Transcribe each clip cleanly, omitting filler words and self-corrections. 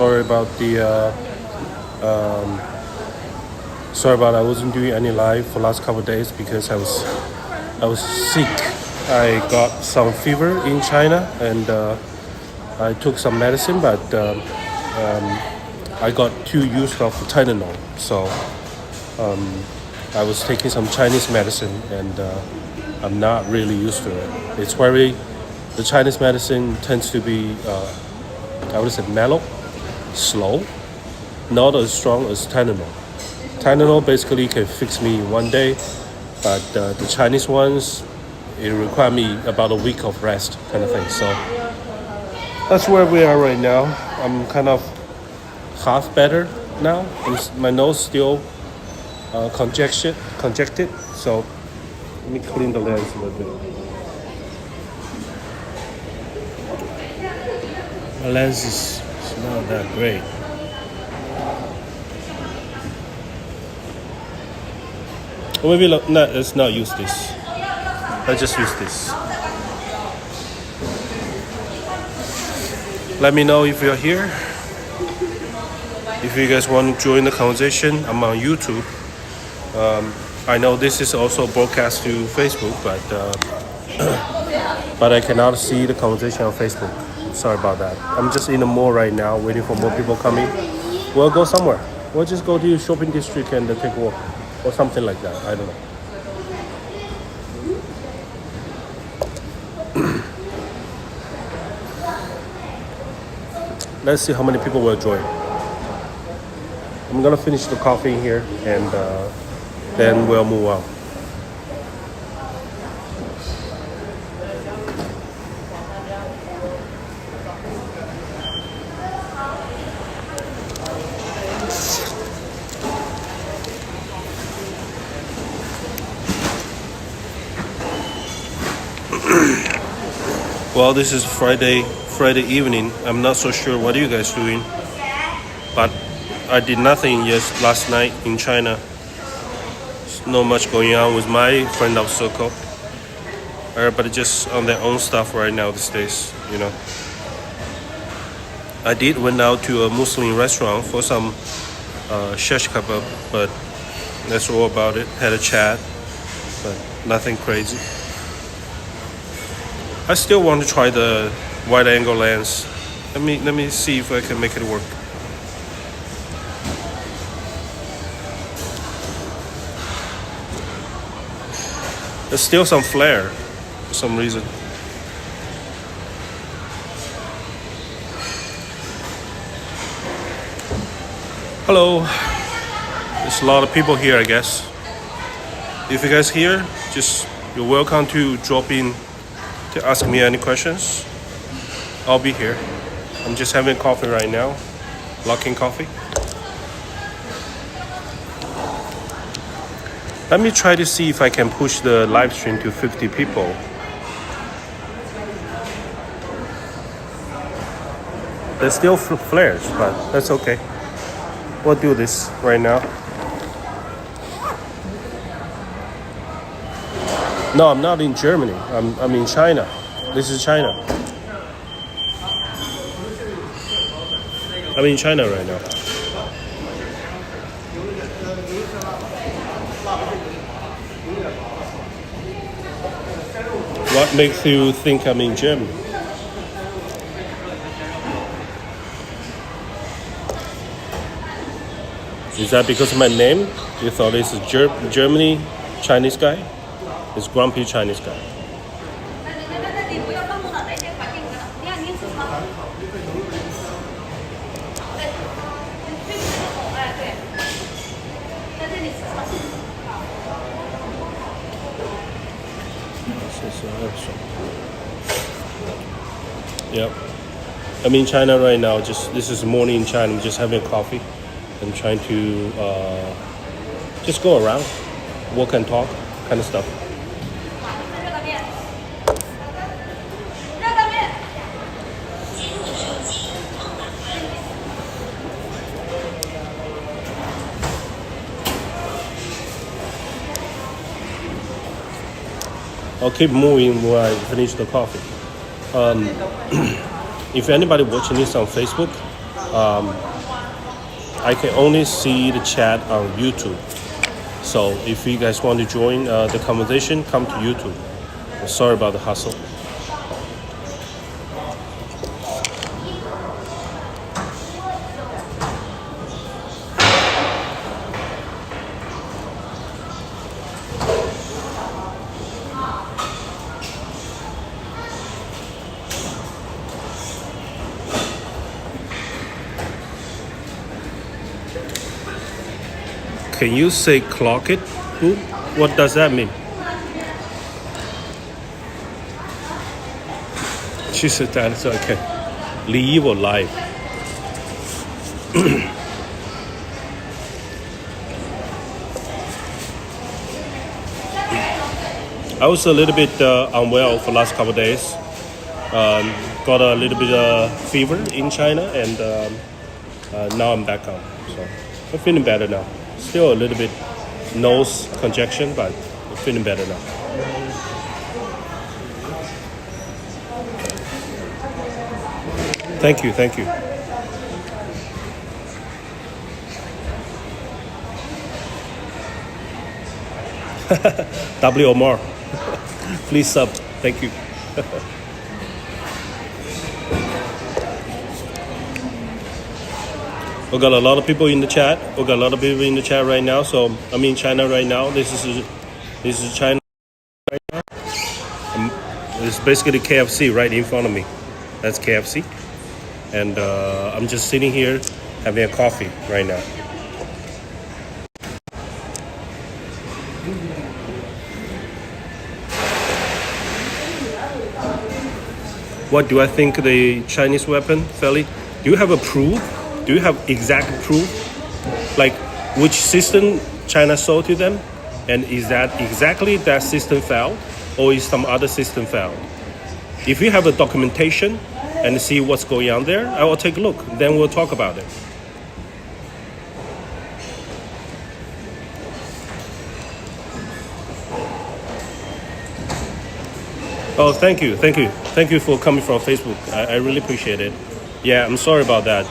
Sorry about I wasn't doing any live for last couple of days because I was sick. I got some fever in China and I took some medicine, but I got too used of Tylenol, so I was taking some Chinese medicine and I'm not really used to it. The Chinese medicine tends to be, I would say mellow, slow, not as strong as Tylenol. Tylenol basically can fix me one day, but the Chinese ones, it require me about a week of rest kind of thing. So that's where we are right now. I'm kind of half better now. My nose still congested. So let me clean the lens a little bit. My lens is not that great. Or maybe let's not use this. Let's just use this. Let me know if you're here. If you guys want to join the conversation, I'm on YouTube. I know this is also broadcast to Facebook, but I cannot see the conversation on Facebook. Sorry about that. I'm just in the mall right now, waiting for more people coming. We'll go somewhere. We'll just go to the shopping district and take a walk, or something like that. I don't know. Let's see how many people will join. I'm gonna finish the coffee here and then we'll move on. Well, this is Friday evening. I'm not so sure what are you guys doing, but I did nothing last night in China. There's not much going on with my friend of circle. Everybody just on their own stuff right now these days, you know. I did went out to a Muslim restaurant for some shish kebab, but that's all about it. Had a chat, but nothing crazy. I still want to try the wide angle lens. Let me see if I can make it work. There's still some flare for some reason. Hello. There's a lot of people here, I guess. If you guys here, you're welcome to drop in to ask me any questions. I'll be here. I'm just having coffee right now. Luckin coffee. Let me try to see if I can push the live stream to 50 people. There's still flares, but that's okay. We'll do this right now. No, I'm not in Germany. I'm in China. This is China. I'm in China right now. What makes you think I'm in Germany? Is that because of my name? You thought this is Germany Chinese guy? It's grumpy Chinese guy. Yep. I'm in China right now. This is morning in China. I'm just having a coffee. I'm trying to just go around, walk and talk, kind of stuff. I'll keep moving while I finish the coffee. If anybody watching this on Facebook, I can only see the chat on YouTube. So if you guys want to join the conversation, come to YouTube. Sorry about the hustle. Can you say clock it? Who? What does that mean? She said that, so okay. Leave or live? I was a little bit unwell for the last couple of days. Got a little bit of fever in China, and now I'm back home. So I'm feeling better now. Still a little bit nose congestion, but I'm feeling better now. Thank you, thank you. W or more. Please sub. Thank you. We got a lot of people in the chat. We got a lot of people in the chat right now. So I'm in China right now. This is China right now. It's basically KFC right in front of me. That's KFC, and I'm just sitting here having a coffee right now. What do I think the Chinese weapon, Feli? Do you have a proof? Do you have exact proof? Like which system China sold to them? And is that exactly that system failed? Or is some other system failed? If you have a documentation and see what's going on there, I will take a look. Then we'll talk about it. Oh, thank you, thank you. Thank you for coming from Facebook. I really appreciate it. Yeah, I'm sorry about that.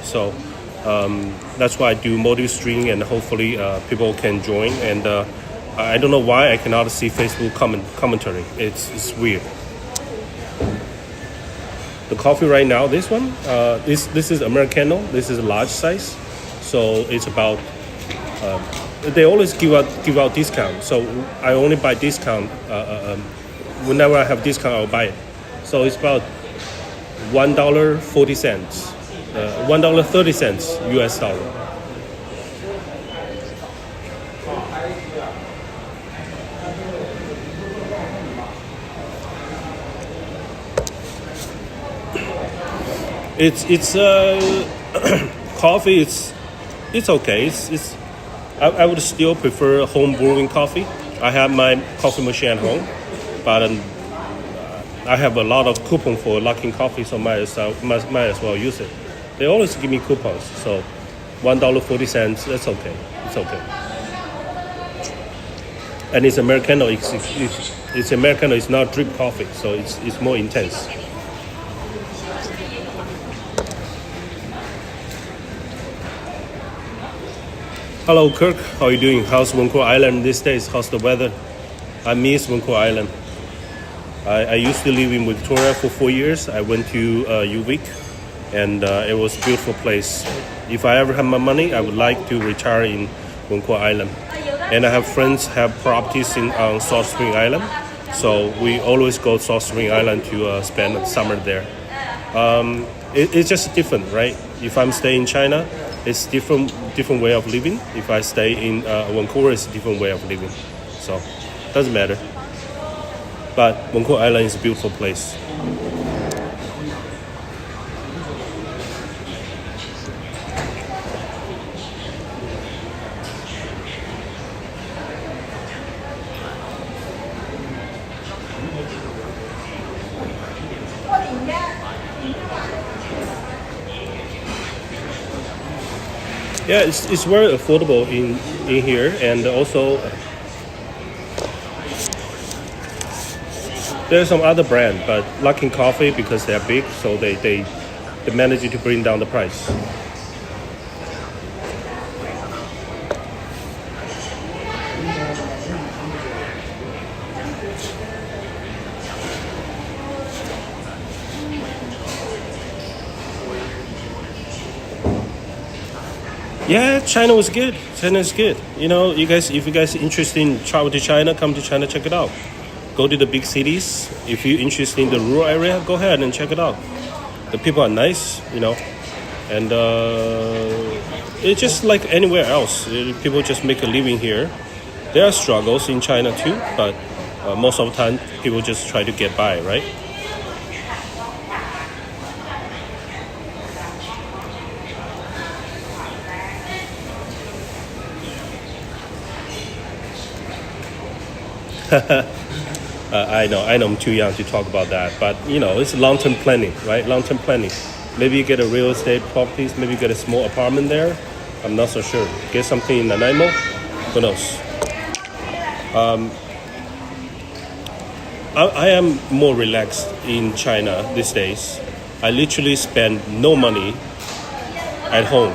So that's why I do multi-stream, and hopefully people can join. And I don't know why I cannot see Facebook commentary. It's weird. The coffee right now, this one, this is Americano. This is a large size, so it's about. They always give out discount, so I only buy discount. Whenever I have discount, I'll buy it. So it's about $1.40. $1.30 US dollar. It's coffee. It's okay. I would still prefer home brewing coffee. I have my coffee machine at home, but I have a lot of coupon for Luckin Coffee, so might as well use it. They always give me coupons, so $1.40. That's okay. It's okay. And it's Americano. It's Americano. It's not drip coffee, so it's more intense. Hello, Kirk. How are you doing? How's Wuhan Island these days? How's the weather? I miss Wuhan Island. I used to live in Victoria for 4 years. I went to UVic, and it was a beautiful place. If I ever have my money, I would like to retire in Wuhan Island. And I have friends have properties on Salt Spring Island, so we always go to Salt Spring Island to spend the summer there. It's just different, right? If I'm staying in China, it's different way of living. If I stay in Vancouver, it's a different way of living. So doesn't matter. But Wuhan Island is a beautiful place. Yeah, it's very affordable in here, and also There's some other brand, but Luckin Coffee, because they're big, so they manage to bring down the price. Yeah, China was good. China is good. You know, you guys, if you guys are interested in travel to China, come to China, check it out. Go to the big cities. If you're interested in the rural area, go ahead and check it out. The people are nice, you know, and it's just like anywhere else. People just make a living here. There are struggles in China too, but most of the time, people just try to get by, right? I know I'm too young to talk about that, but you know, it's long-term planning, right? Long-term planning. Maybe you get a real estate properties, maybe you get a small apartment there. I'm not so sure. Get something in Nanaimo, who knows? I am more relaxed in China these days. I literally spend no money at home.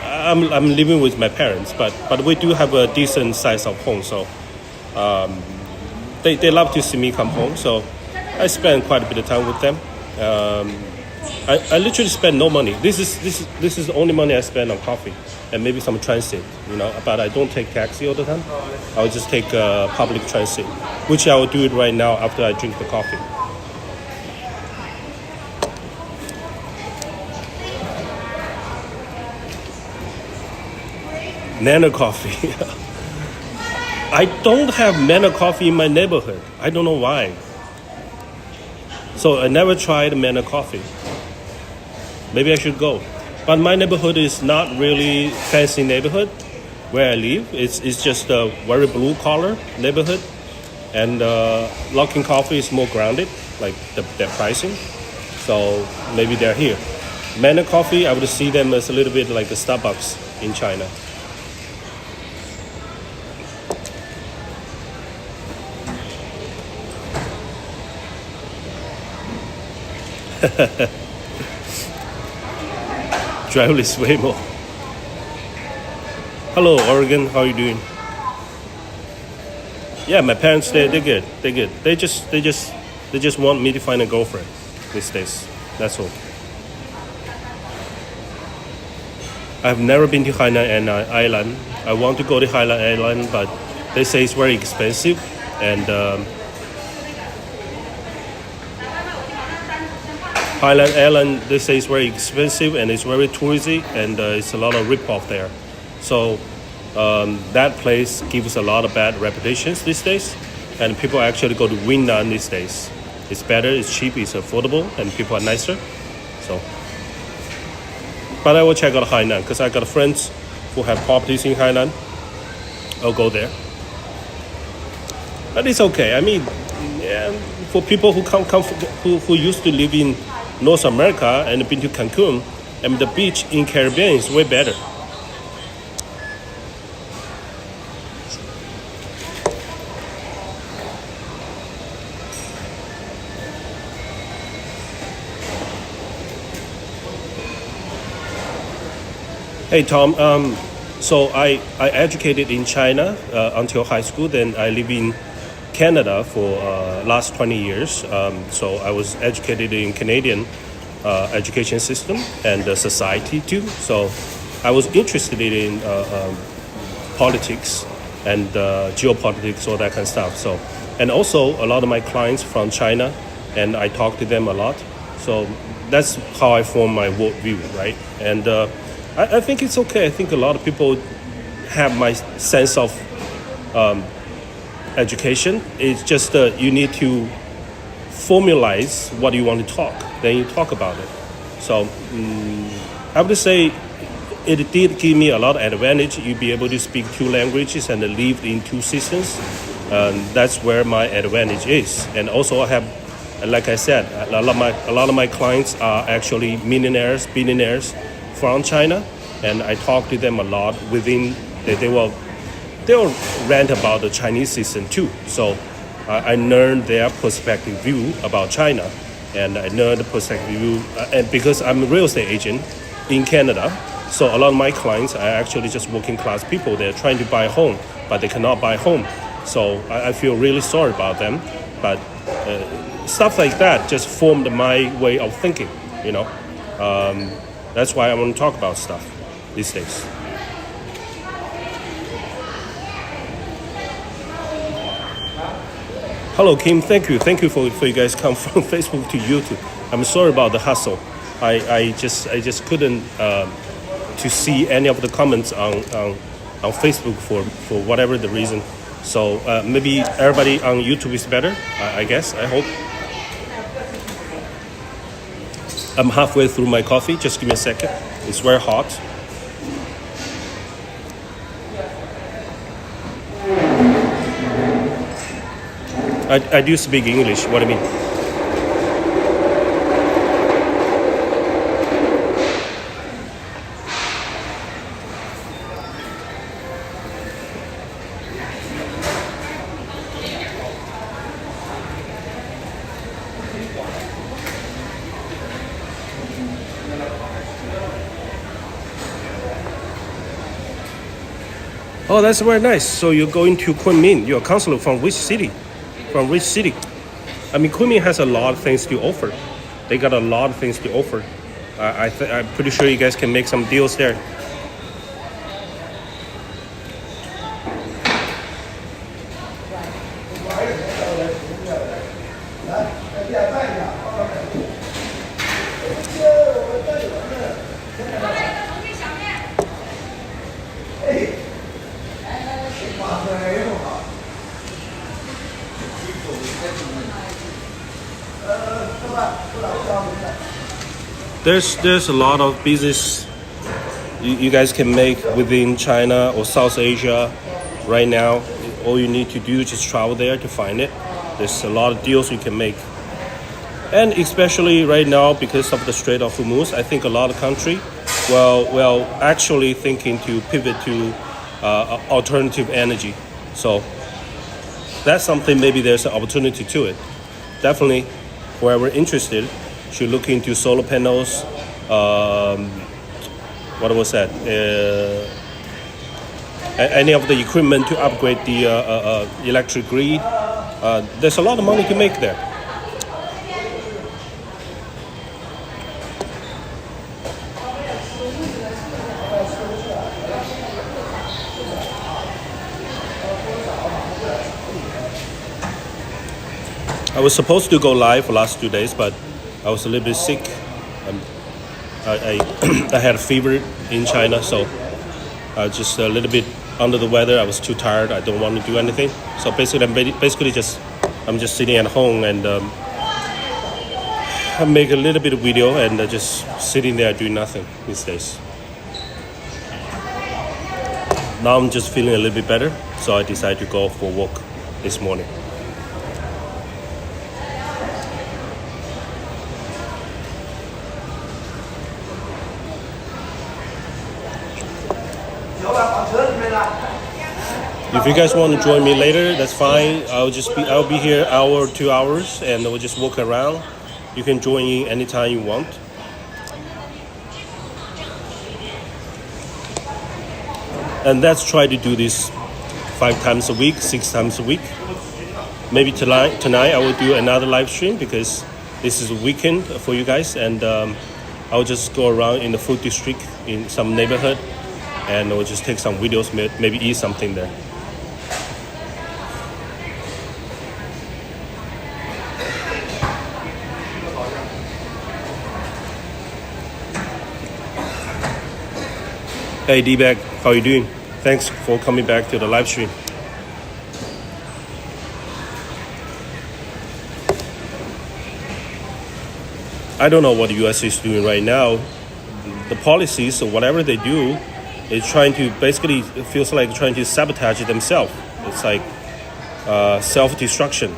I'm living with my parents, but we do have a decent size of home, so they love to see me come home, so I spend quite a bit of time with them. I literally spend no money. This is the only money I spend on coffee and maybe some transit, you know. But I don't take taxi all the time. I'll just take public transit, which I will do it right now after I drink the coffee. Nano coffee. I don't have Manna coffee in my neighborhood. I don't know why. So I never tried Manna coffee. Maybe I should go. But my neighborhood is not really fancy neighborhood where I live. It's just a very blue collar neighborhood. And Luckin Coffee is more grounded, like their pricing. So maybe they're here. Manna Coffee, I would see them as a little bit like a Starbucks in China. Driverless Waymo. Hello, Oregon. How are you doing? Yeah, my parents they're good. They're good. They just want me to find a girlfriend these days. That's all. I've never been to Hainan Island. I want to go to Hainan Island, but they say it's very expensive and. Highland Island, they say it's very expensive and it's very touristy and it's a lot of rip-off there. So that place gives a lot of bad reputations these days, and people actually go to Wuhan these days. It's better, it's cheap, it's affordable, and people are nicer. So, but I will check out Hainan because I got friends who have properties in Hainan. I'll go there. But it's okay. I mean, yeah, for people who used to live in North America and been to Cancun, and the beach in Caribbean is way better. Hey Tom, so I educated in China until high school. Then I live in Canada for last 20 years. So I was educated in Canadian education system and society too. So I was interested in politics and geopolitics, all that kind of stuff. So, and also a lot of my clients from China, and I talk to them a lot. So that's how I form my worldview, right? And I think it's okay. I think a lot of people have my sense of education. It's just you need to formalize what you want to talk, then you talk about it. So I would say it did give me a lot of advantage. You'd be able to speak two languages and live in two systems. That's where my advantage is. And also I have, like I said, a lot of my clients are actually millionaires, billionaires from China, and I talk to them a lot. They'll rant about the Chinese system too. So I learned their perspective view about China, and I learned the perspective view. And because I'm a real estate agent in Canada, so a lot of my clients are actually just working class people. They're trying to buy a home, but they cannot buy a home. So I feel really sorry about them. But stuff like that just formed my way of thinking. You know, that's why I want to talk about stuff these days. Hello, Kim. Thank you for you guys come from Facebook to YouTube. I'm sorry about the hustle. I just couldn't to see any of the comments on Facebook for whatever the reason. So maybe everybody on YouTube is better. I guess. I hope. I'm halfway through my coffee. Just give me a second. It's very hot. I do speak English. What do you mean? Oh, that's very nice. So you're going to Kunming. You're a counselor from which city? From which city? I mean, Kunming has a lot of things to offer. They got a lot of things to offer. I'm pretty sure you guys can make some deals there. There's a lot of business you guys can make within China or South Asia right now. All you need to do is just travel there to find it. There's a lot of deals you can make. And especially right now, because of the Strait of Hormuz, I think a lot of country well actually thinking to pivot to alternative energy. So that's something, maybe there's an opportunity to it. Definitely, whoever interested should look into solar panels. What was that? Any of the equipment to upgrade the electric grid. There's a lot of money to make there. I was supposed to go live for last 2 days, but I was a little bit sick. I had a fever in China, so I was just a little bit under the weather. I was too tired. I don't want to do anything. So basically, I'm just sitting at home and I make a little bit of video and just sitting there doing nothing these days. Now I'm just feeling a little bit better, so I decided to go for a walk this morning. If you guys want to join me later, that's fine. I'll be here hour or 2 hours, and we'll just walk around. You can join in anytime you want. And let's try to do this 5 times a week, 6 times a week. Maybe tonight I will do another live stream because this is a weekend for you guys, and I'll just go around in the food district in some neighborhood, and we'll just take some videos, maybe eat something there. Hey D-Bag, how you doing? Thanks for coming back to the live stream. I don't know what the US is doing right now. The policies or whatever they do is trying to basically, it feels like trying to sabotage themselves. It's like self-destruction.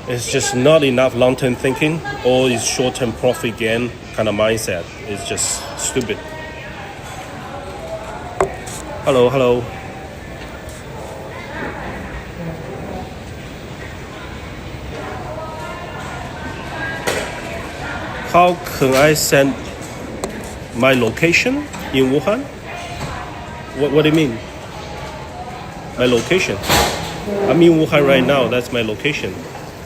It's just not enough long-term thinking. All is short-term profit gain kind of mindset. It's just stupid. Hello. How can I send my location in Wuhan? What do you mean? My location? I'm in Wuhan right now. That's my location.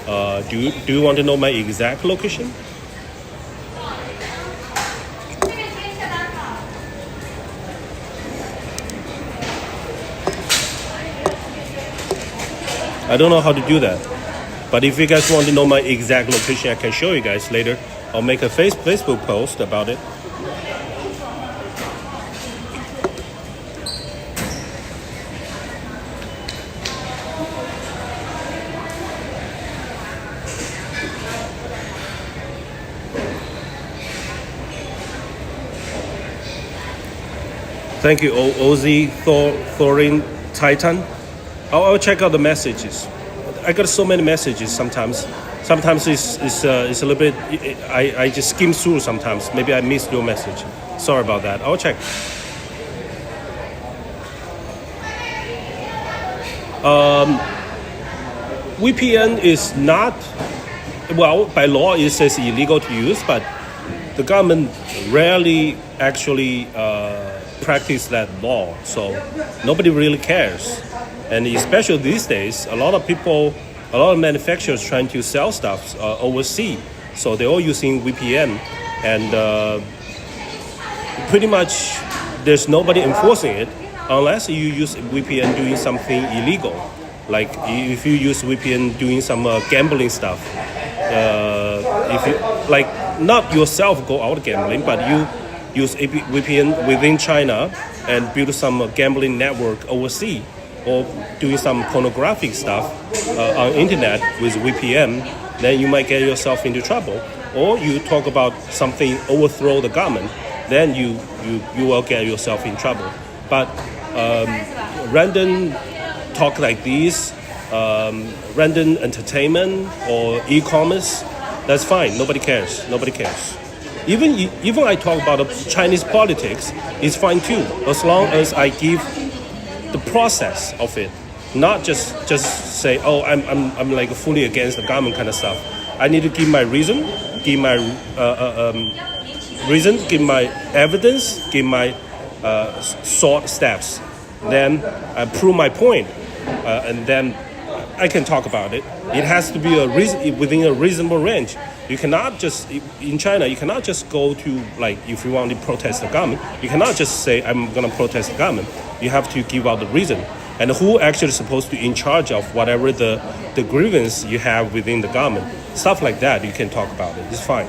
Do you want to know my exact location? I don't know how to do that. But if you guys want to know my exact location, I can show you guys later. I'll make a Facebook post about it. Thank you, Ozzy, Thorin, Titan. I'll check out the messages. I got so many messages sometimes. Sometimes it's a little bit. I just skim through sometimes. Maybe I missed your message. Sorry about that. I'll check. VPN is not, well, by law it says illegal to use, but the government rarely actually practice that law, so nobody really cares. And especially these days, a lot of manufacturers trying to sell stuff overseas, so they're all using VPN, and pretty much there's nobody enforcing it unless you use VPN doing something illegal. Like if you use VPN doing some gambling stuff, if you like not yourself go out gambling, but you use a VPN within China and build some gambling network overseas, or doing some pornographic stuff on internet with VPN, then you might get yourself into trouble. Or you talk about something overthrow the government, then you will get yourself in trouble. But random talk like this, random entertainment or e-commerce, that's fine. Nobody cares. Even I talk about Chinese politics, it's fine too, as long as I give the process of it, not just say, oh, I'm like fully against the government kind of stuff. I need to give my reason, give my give my evidence, give my short steps. Then I prove my point, and then I can talk about it. It has to be within a reasonable range. You cannot just, in China, you cannot just go to, like, if you want to protest the government, you cannot just say, I'm going to protest the government. You have to give out the reason. And who actually is supposed to be in charge of whatever the grievance you have within the government. Stuff like that, you can talk about it. It's fine.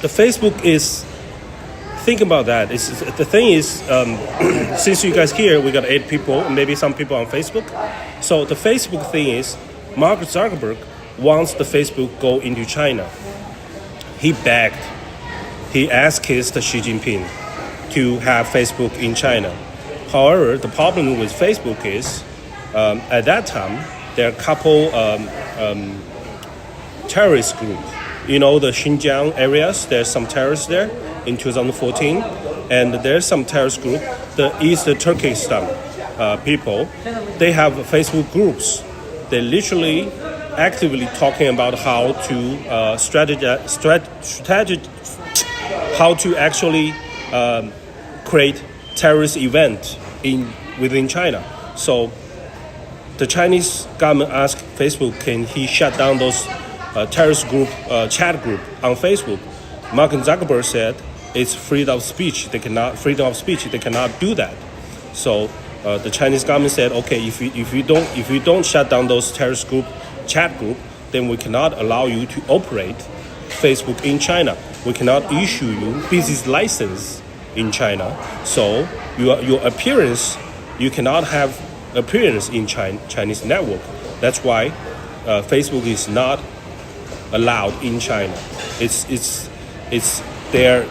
The Facebook is, think about that. The thing is, since you guys here, we got 8 people, maybe some people on Facebook. So the Facebook thing is, Mark Zuckerberg wants the Facebook go into China. He asked Xi Jinping to have Facebook in China. However, the problem with Facebook is, at that time, there are a couple terrorist groups. You know, the Xinjiang areas, there's some terrorists there in 2014. And there's some terrorist group, the East Turkestan people, they have Facebook groups. They literally actively talking about how to how to actually create terrorist event within China. So the Chinese government asked Facebook, can he shut down those terrorist group, chat group on Facebook? Mark Zuckerberg said it's freedom of speech. They cannot do that. So the Chinese government said, okay, if you don't shut down those terrorist group, chat group, then we cannot allow you to operate Facebook in China. We cannot issue you business license in China. So your appearance, you cannot have appearance in Chinese network. That's why Facebook is not allowed in China. It's their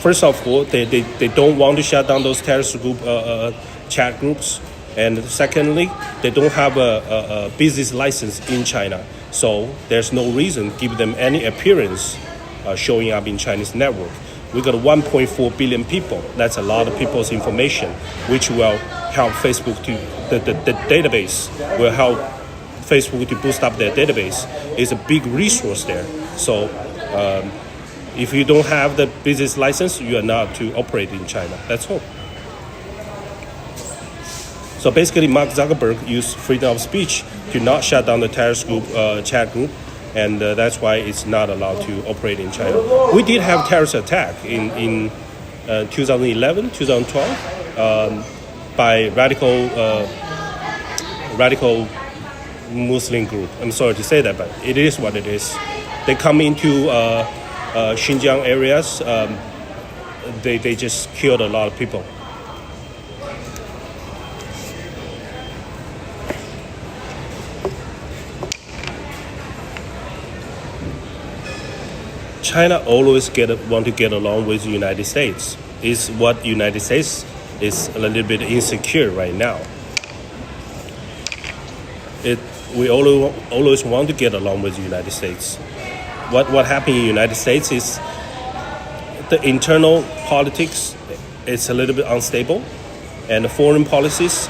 first of all, they don't want to shut down those terrorist group chat groups, and secondly, they don't have a business license in China, so there's no reason give them any appearance showing up in Chinese network. We got 1.4 billion people. That's a lot of people's information, which will help Facebook to the database will help Facebook to boost up their database. It's a big resource there. So if you don't have the business license, you are not to operate in China. That's all. So basically, Mark Zuckerberg used freedom of speech to not shut down the terrorist group chat group, and that's why it's not allowed to operate in China. We did have terrorist attack in 2011, 2012 by radical Muslim group. I'm sorry to say that, but it is what it is. They come into Xinjiang areas. They just killed a lot of people. China always want to get along with the United States. Is what United States is a little bit insecure right now. We always want to get along with the United States. What happened in the United States is the internal politics is a little bit unstable, and the foreign policies,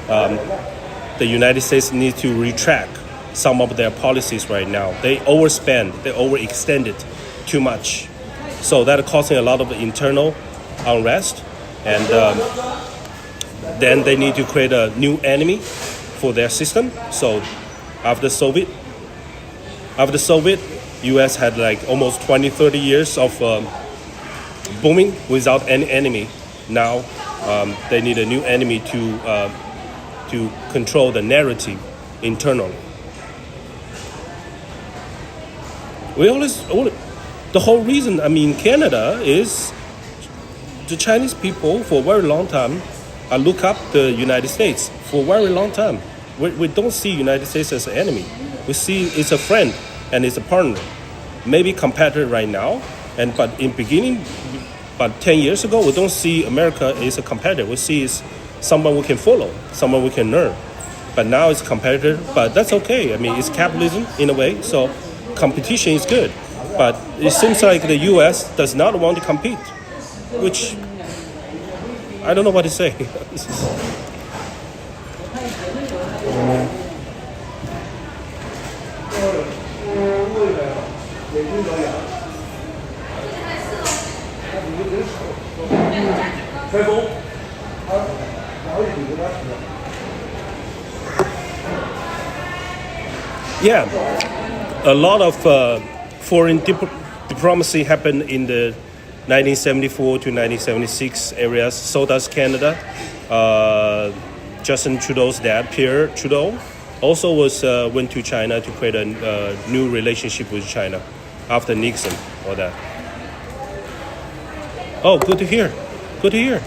the United States needs to retract some of their policies right now. They overspend, they overextend it too much. So that causing a lot of internal unrest, and then they need to create a new enemy for their system. So after Soviet, U.S. had like almost 20-30 years of booming without any enemy. Now they need a new enemy to control the narrative internally. The whole reason I'm in Canada is the Chinese people for a very long time look up the United States for a very long time. We don't see United States as an enemy. We see it's a friend and it's a partner. Maybe competitor right now, but in beginning, about 10 years ago, we don't see America as a competitor. We see it's someone we can follow, someone we can learn. But now it's competitor, but that's okay. I mean, it's capitalism in a way, so competition is good. But it seems like the U.S. does not want to compete, which I don't know what to say. Yeah, a lot of foreign diplomacy happened in the 1974 to 1976 areas. So does Canada. Justin Trudeau's dad, Pierre Trudeau, also went to China to create a new relationship with China after Nixon or that. Oh, good to hear. Good to hear.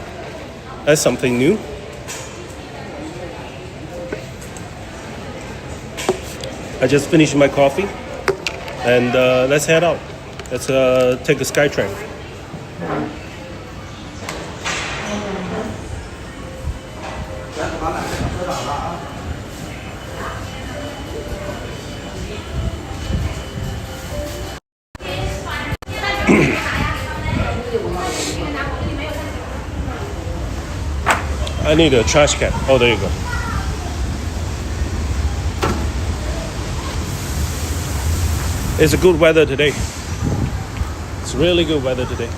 That's something new. I just finished my coffee, and let's head out. Let's take a SkyTrain. I need a trash can. Oh, there you go. It's a good weather today. It's really good weather today.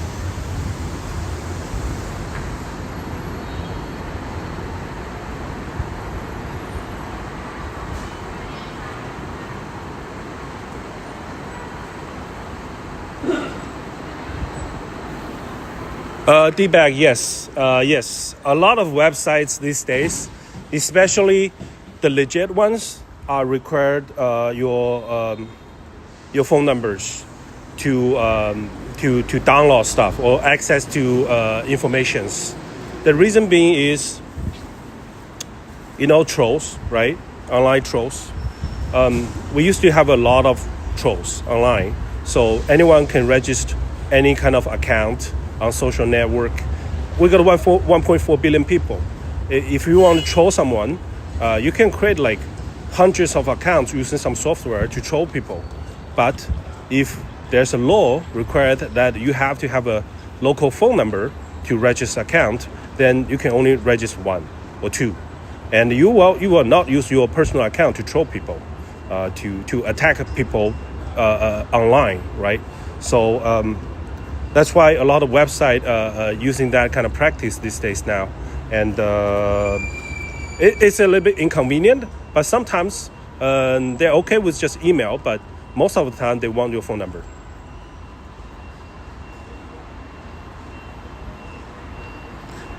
D-bag, yes. Yes. A lot of websites these days, especially the legit ones, are required your phone numbers to download stuff or access to informations. The reason being is, trolls, right? Online trolls. We used to have a lot of trolls online, so anyone can register any kind of account on social network. We got 1.4 billion people. If you want to troll someone, you can create like hundreds of accounts using some software to troll people. But if there's a law required that you have to have a local phone number to register account, then you can only register 1 or 2, and you will not use your personal account to troll people, to attack people online, right? So that's why a lot of websites using that kind of practice these days now, and it's a little bit inconvenient, but sometimes they're okay with just email, but most of the time they want your phone number.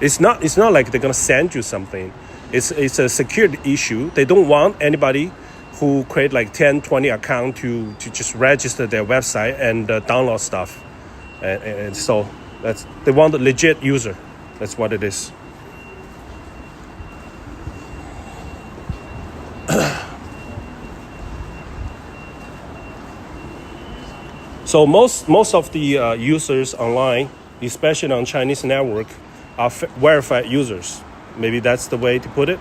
It's not like they're gonna send you something. It's a security issue. They don't want anybody who create like 10, 20 account to just register their website and download stuff. And so they want a legit user. That's what it is. So most of the users online, especially on Chinese network, are verified users. Maybe that's the way to put it.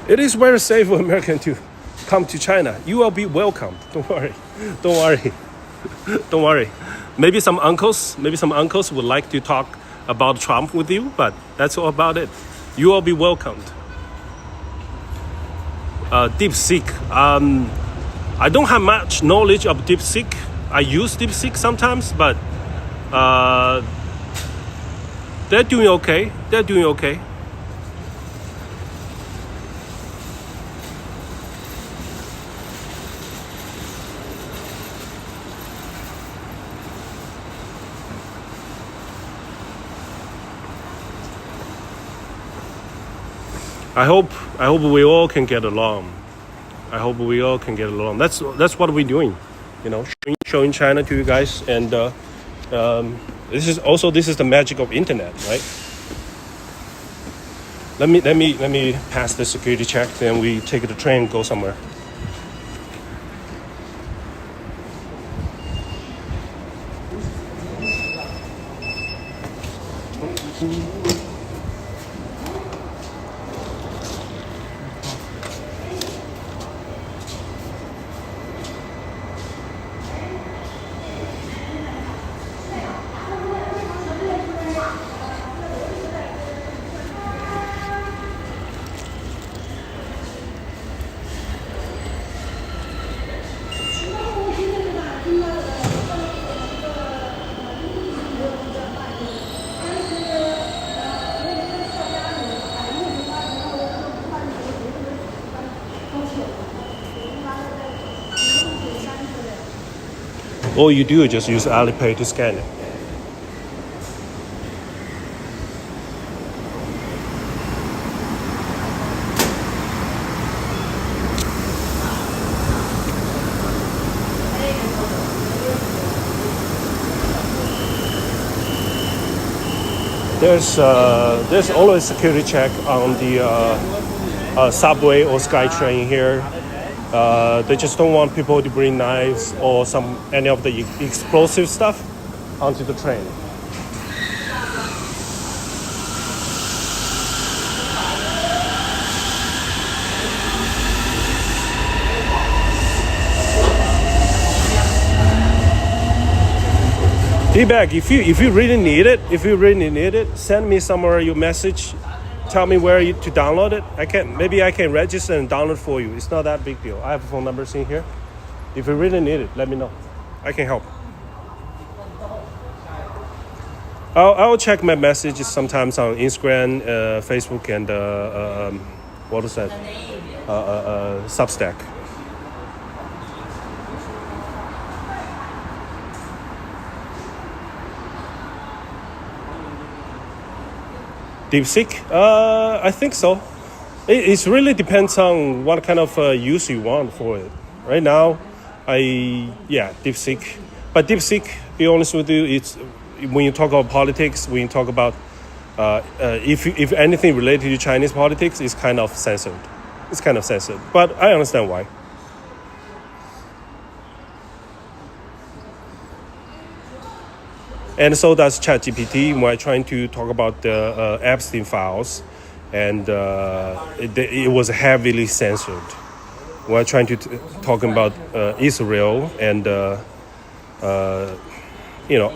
It is very safe for American to come to China. You will be welcome. Don't worry. Don't worry. Don't worry. Maybe some uncles would like to talk about Trump with you, but that's all about it. You will be welcomed. DeepSeek. I don't have much knowledge of DeepSeek. I use DeepSeek sometimes, but they're doing okay. I hope we all can get along. That's what we're doing, showing China to you guys, and this is the magic of internet, right? Let me pass the security check, then we take the train and go somewhere. All you do is just use Alipay to scan it. There's always security check on the subway or SkyTrain here. They just don't want people to bring knives or any of the explosive stuff onto the train. D-Bag, if you really need it, send me somewhere your message. Tell me where to download it. Maybe I can register and download for you. It's not that big deal. I have phone numbers in here. If you really need it, let me know. I can help. I'll check my messages sometimes on Instagram, Facebook, and what is that? Substack. DeepSeek? I think so. It really depends on what kind of use you want for it. Right now, DeepSeek. But DeepSeek, be honest with you, it's when you talk about politics, when you talk about if anything related to Chinese politics, it's kind of censored. But I understand why. And so does ChatGPT when I'm trying to talk about the Epstein files, and it was heavily censored. When I'm trying to talk about Israel and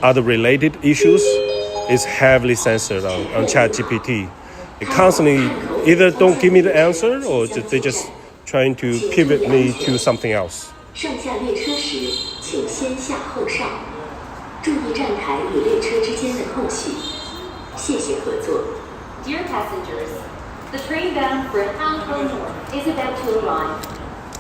other related issues, it's heavily censored on ChatGPT. It constantly either don't give me the answer or they just trying to pivot me to something else. 上下列车时，请先下后上，注意站台与列车之间的空隙。谢谢合作。Dear passengers, the train bound for Hangzhou North is about to arrive.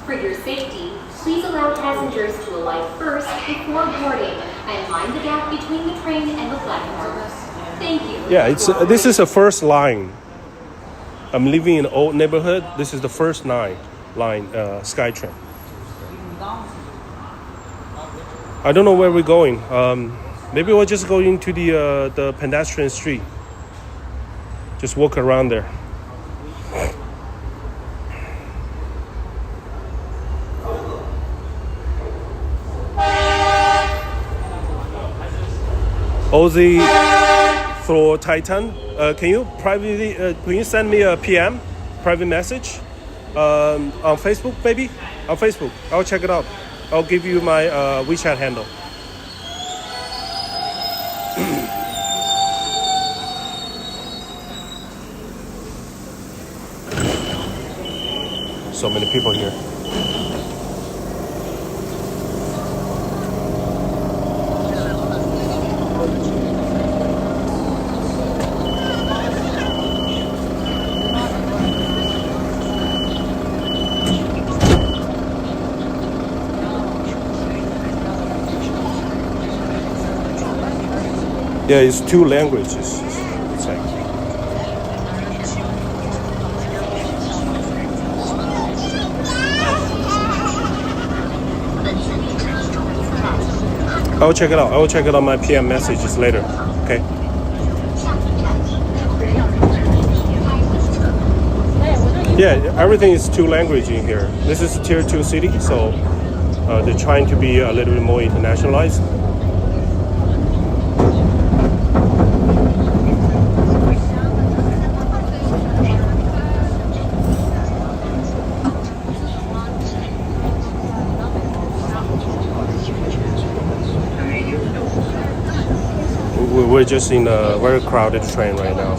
For your safety, please allow passengers to alight first before boarding and mind the gap between the train and the platform. Thank you. Yeah, this is the first line. I'm living in an old neighborhood. This is the first line, SkyTrain. I don't know where we're going. Maybe we're just going to the pedestrian street. Just walk around there. Ozzy Thor Titan, can you send me a PM, private message, on Facebook, maybe? On Facebook, I'll check it out. I'll give you my WeChat handle. So many people here. Yeah, it's 2 languages. It's like I will check it out. I will check it on my PM messages later. Okay. Yeah, everything is 2 language in here. This is a tier 2 city, so they're trying to be a little bit more internationalized. We're just in a very crowded train right now.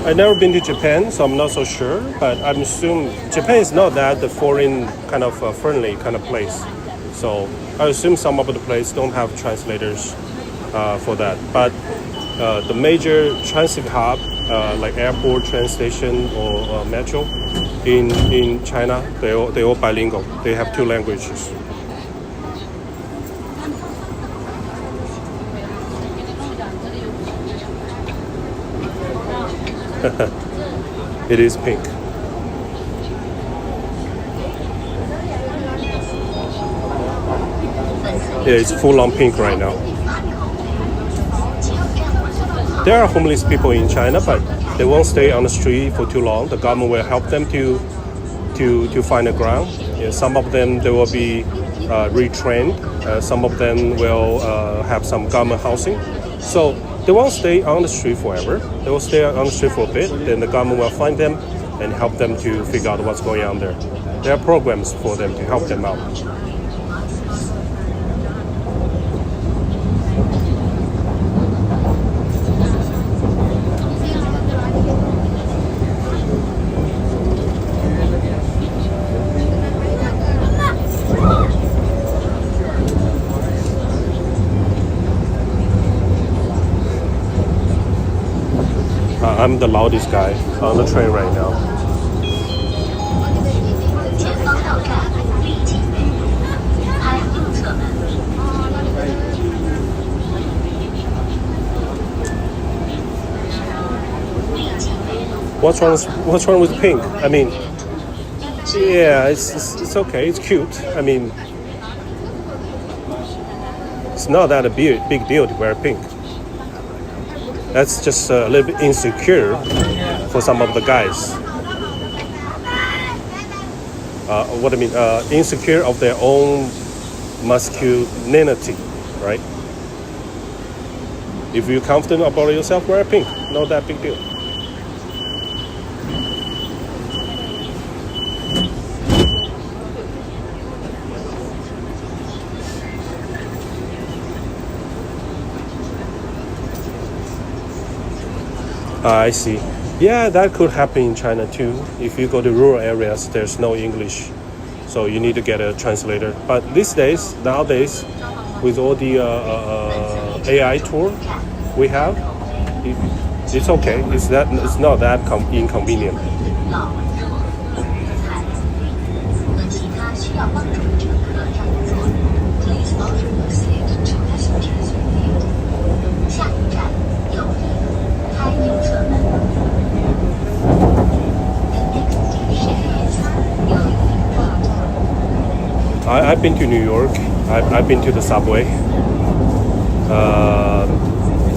I've never been to Japan, so I'm not so sure. But I'm assuming Japan is not that the foreign kind of friendly kind of place. So I assume some of the places don't have translators for that. But the major transit hub, like airport, train station, or metro, in China, they're all bilingual. They have 2 languages. It is pink. Yeah, it's full on pink right now. There are homeless people in China, but they won't stay on the street for too long. The government will help them to find a ground. Yeah, some of them they will be retrained. Some of them will have some government housing. So they won't stay on the street forever. They will stay on the street for a bit. Then the government will find them and help them to figure out what's going on there. There are programs for them to help them out. I'm the loudest guy on the train right now. 前方到站立即内部，开右侧门。 What's wrong with pink? I mean, yeah, it's okay. It's cute. I mean, it's not that a big deal to wear pink. That's just a little bit insecure for some of the guys. What I mean, insecure of their own masculinity, right? If you're confident about yourself, wear pink. Not that big deal. I see. Yeah, that could happen in China too. If you go to rural areas, there's no English, so you need to get a translator. But nowadays, with all the AI tool we have, it's okay. It's not that inconvenient. 和其他需要帮助的乘客让座。Please offer your seat to passengers who need. 下一站右翼，开右侧门。The next station is 右翼到站。I've been to New York. I've been to the subway.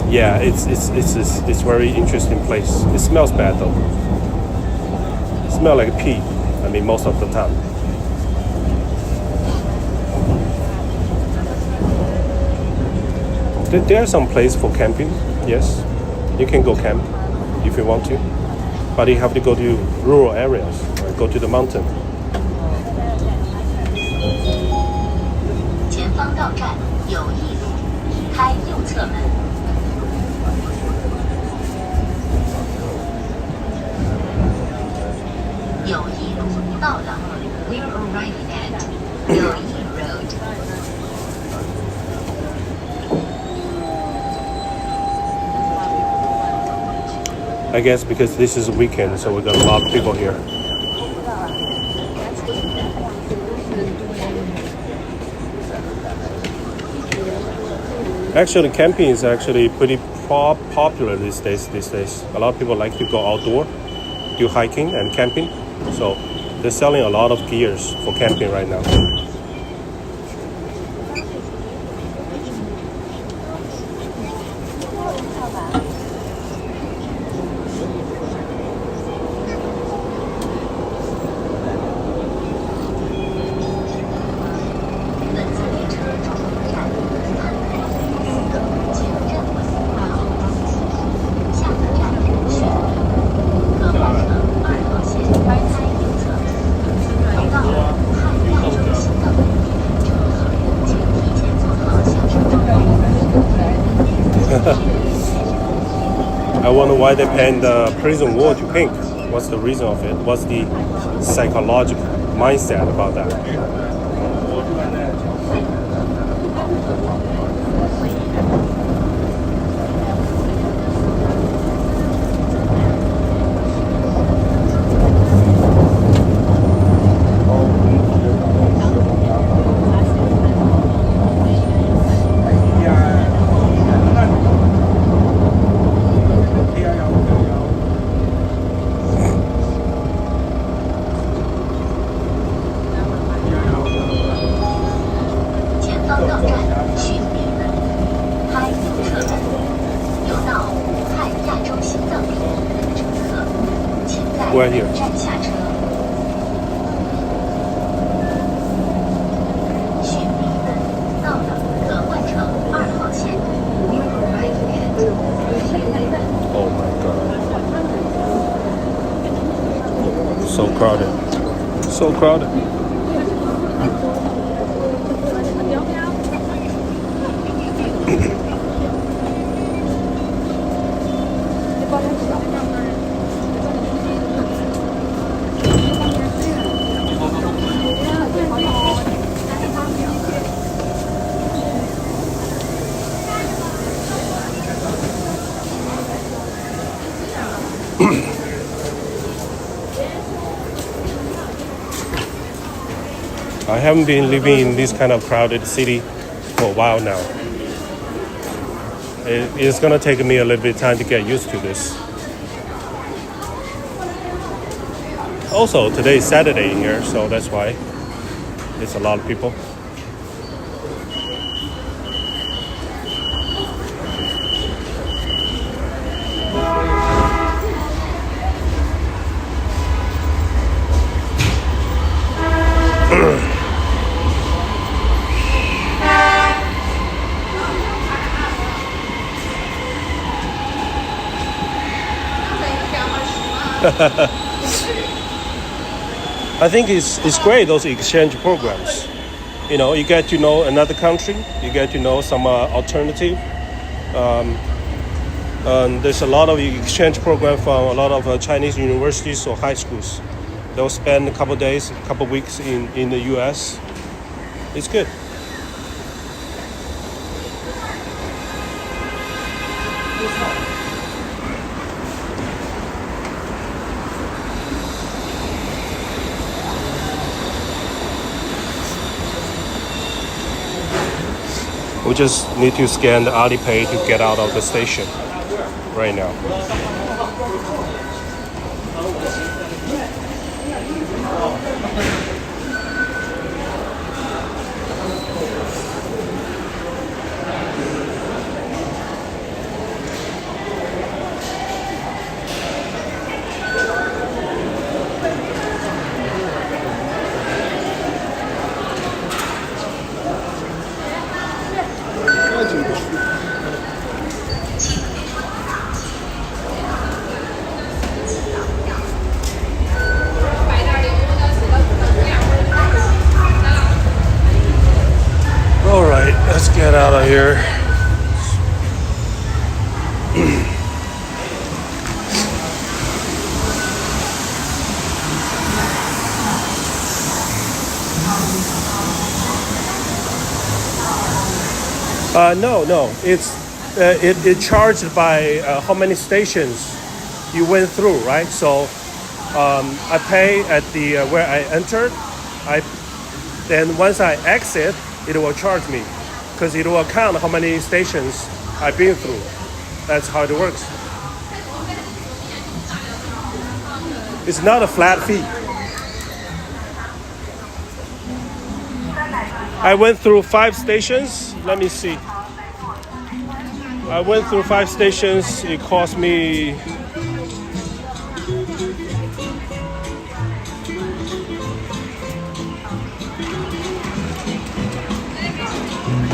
Yeah, it's very interesting place. It smells bad though. It smells like pee. I mean, most of the time. There are some place for camping. Yes, you can go camp if you want to, but you have to go to rural areas. Right? Go to the mountain. 前方到站有一路，开右侧门。有一路到了 ，We're arriving at 有一 Road。 I guess because this is a weekend, so we got a lot of people here. Actually, camping is actually pretty popular these days. A lot of people like to go outdoor, do hiking and camping. So they're selling a lot of gears for camping right now. I wonder why they paint the prison wall to pink. What's the reason of it? What's the psychological mindset about that? We're here. Oh my god. So crowded. So crowded. I haven't been living in this kind of crowded city for a while now. It's gonna take me a little bit of time to get used to this. Also, today is Saturday here, so that's why it's a lot of people. I think it's great, those exchange programs. You know, you get to know another country, you get to know some alternative. There's a lot of exchange program from a lot of Chinese universities or high schools. They'll spend a couple of days, a couple of weeks in the US. It's good. We just need to scan the Alipay to get out of the station right now. All right, let's get out of here. No. It charged by how many stations you went through, right? So I pay at the where I entered. Then once I exit, it will charge me because it will count how many stations I've been through. That's how it works. It's not a flat fee. I went through 5 stations. Let me see. I went through 5 stations. It cost me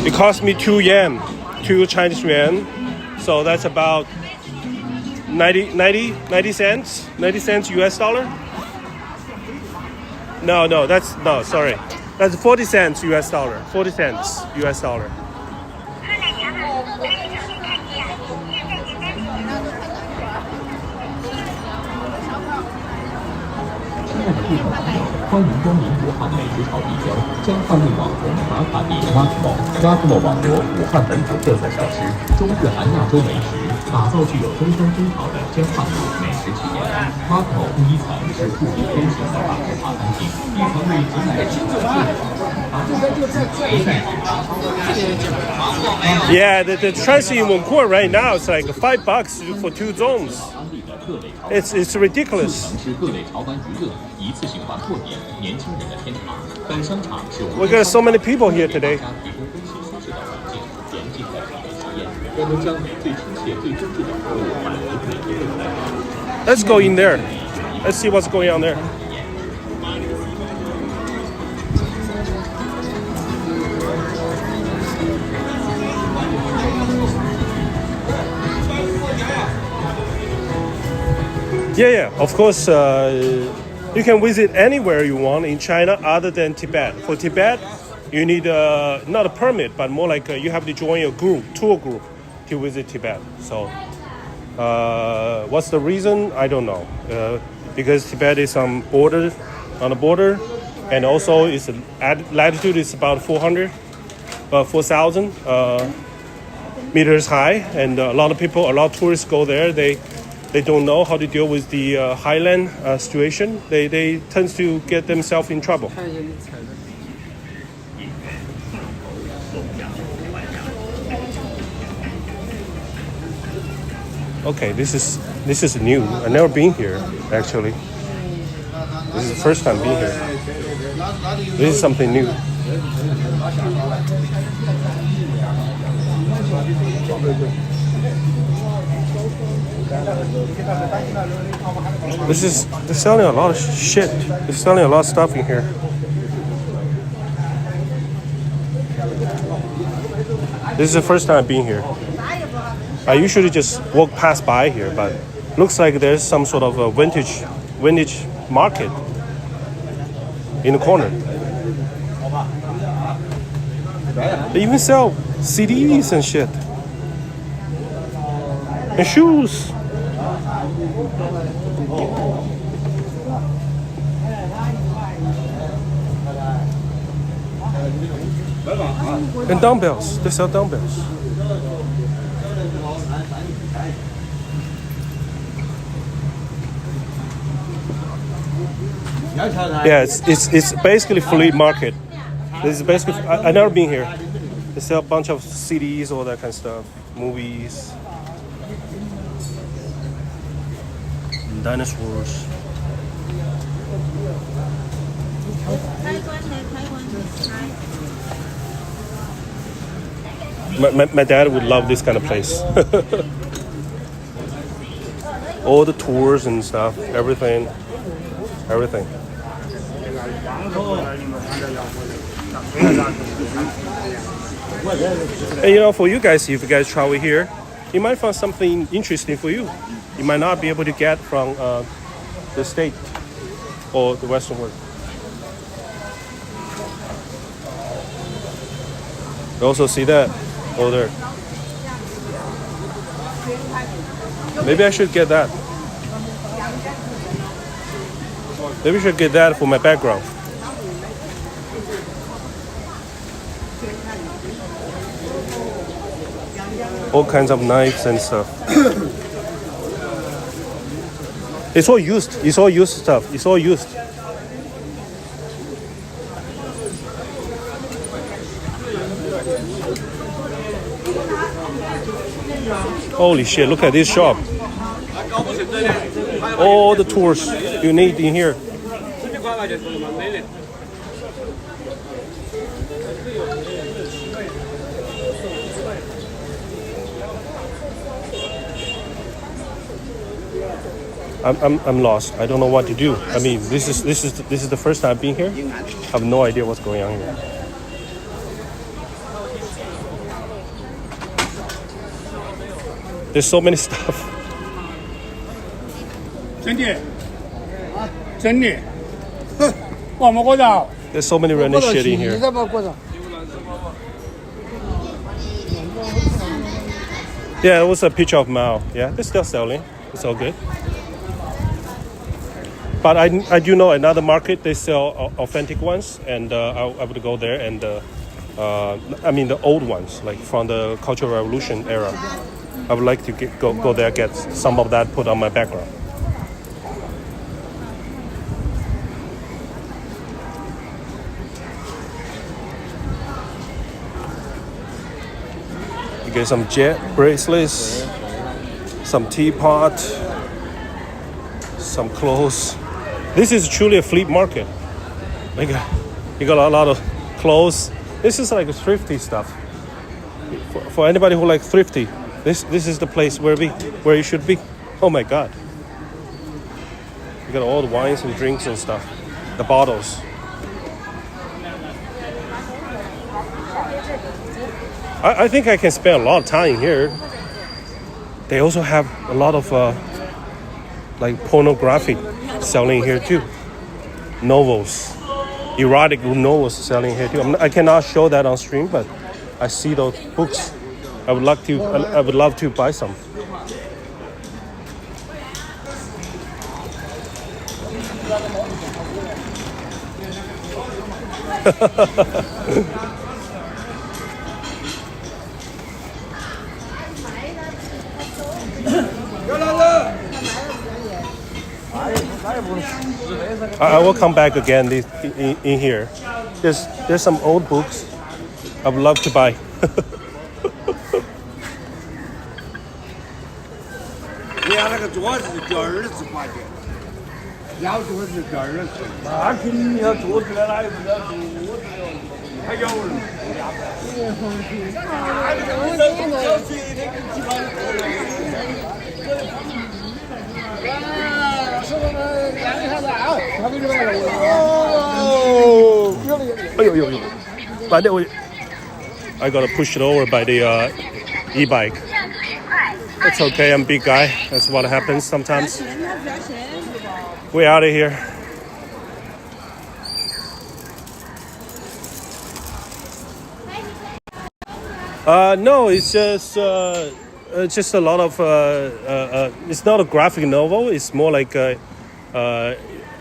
It cost me 2 yen, 2 Chinese yuan. So that's about 90 cents US dollar. No, sorry. That's 40 cents US dollar. 40 cents US dollar.欢迎光临武汉美食潮地标，将饭类网红打卡地 Markmo 网罗武汉本土特色小吃，中日韩亚洲美食，打造具有中山风潮的江汉路美食体验。Markmo 第1层是布里天型的大红茶餐厅，一层为直男亲自制Yeah, the transit in Wuhan right now is like $5 for 2 zones. It's ridiculous. We got so many people here today. Let's go in there. Let's see what's going on there. Yeah, of course, you can visit anywhere you want in China other than Tibet. For Tibet, you need not a permit, but more like you have to join a tour group to visit Tibet. So what's the reason? I don't know. Because Tibet is on the border, and also its latitude is about 4,000 meters high, and a lot of tourists go there. they don't know how to deal with the highland situation. They tend to get themselves in trouble. Okay, this is new. I've never been here actually. This is the first time being here. This is something new. They're selling a lot of shit. They're selling a lot of stuff in here. This is the first time I've been here. I usually just walk past by here, but looks like there's some sort of a vintage market in the corner. They even sell CDs and shit. And shoes. And dumbbells. They sell dumbbells. Yeah, it's basically flea market. This is basically I've never been here. They sell a bunch of CDs, all that kind of stuff, movies, dinosaurs. My dad would love this kind of place. All the tours and stuff, everything. And for you guys, if you guys travel here, you might find something interesting for you. You might not be able to get from the state or the Western world. You also see that over there. Maybe I should get that. Maybe I should get that for my background. All kinds of knives and stuff. It's all used. It's all used stuff. It's all used. Holy shit, look at this shop. All the tools you need in here. I'm lost. I don't know what to do. I mean, this is the first time I've been here. I have no idea what's going on here. There's so many stuff. There's so many random shit in here. Yeah, it was a picture of Mao. Yeah, they're still selling. It's all good. But I do know another market, they sell authentic ones, and I would go there and, I mean the old ones, like from the Cultural Revolution era. I would like to go there, get some of that put on my background. You get some jet bracelets, some teapot, some clothes. This is truly a flea market. You got a lot of clothes. This is like thrifty stuff. For anybody who likes thrifty, this is the place where you should be. Oh my God! You got all the wines and drinks and stuff, the bottles. I think I can spend a lot of time here. They also have a lot of like pornographic selling here too. Novels, erotic novels selling here too. I cannot show that on stream, but I see those books. I would love to buy some. I will come back again in here. There's some old books I would love to buy. 你家那个桌子叫儿子挂的，要桌子叫儿子，那肯定要桌子的，哪有不要桌子的？还有人。But I gotta push it over by the e-bike. It's okay, I'm a big guy. That's what happens sometimes. We're out of here. No, it's just a lot of. It's not a graphic novel. It's more like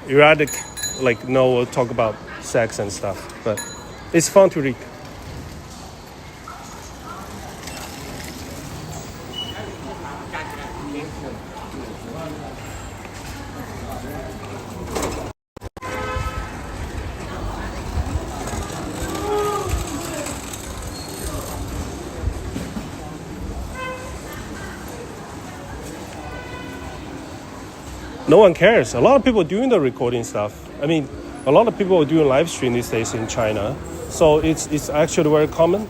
erotic, like novel, talk about sex and stuff. But it's fun to read. No one cares. A lot of people are doing the recording stuff. I mean, a lot of people are doing live stream these days in China. So it's actually very common.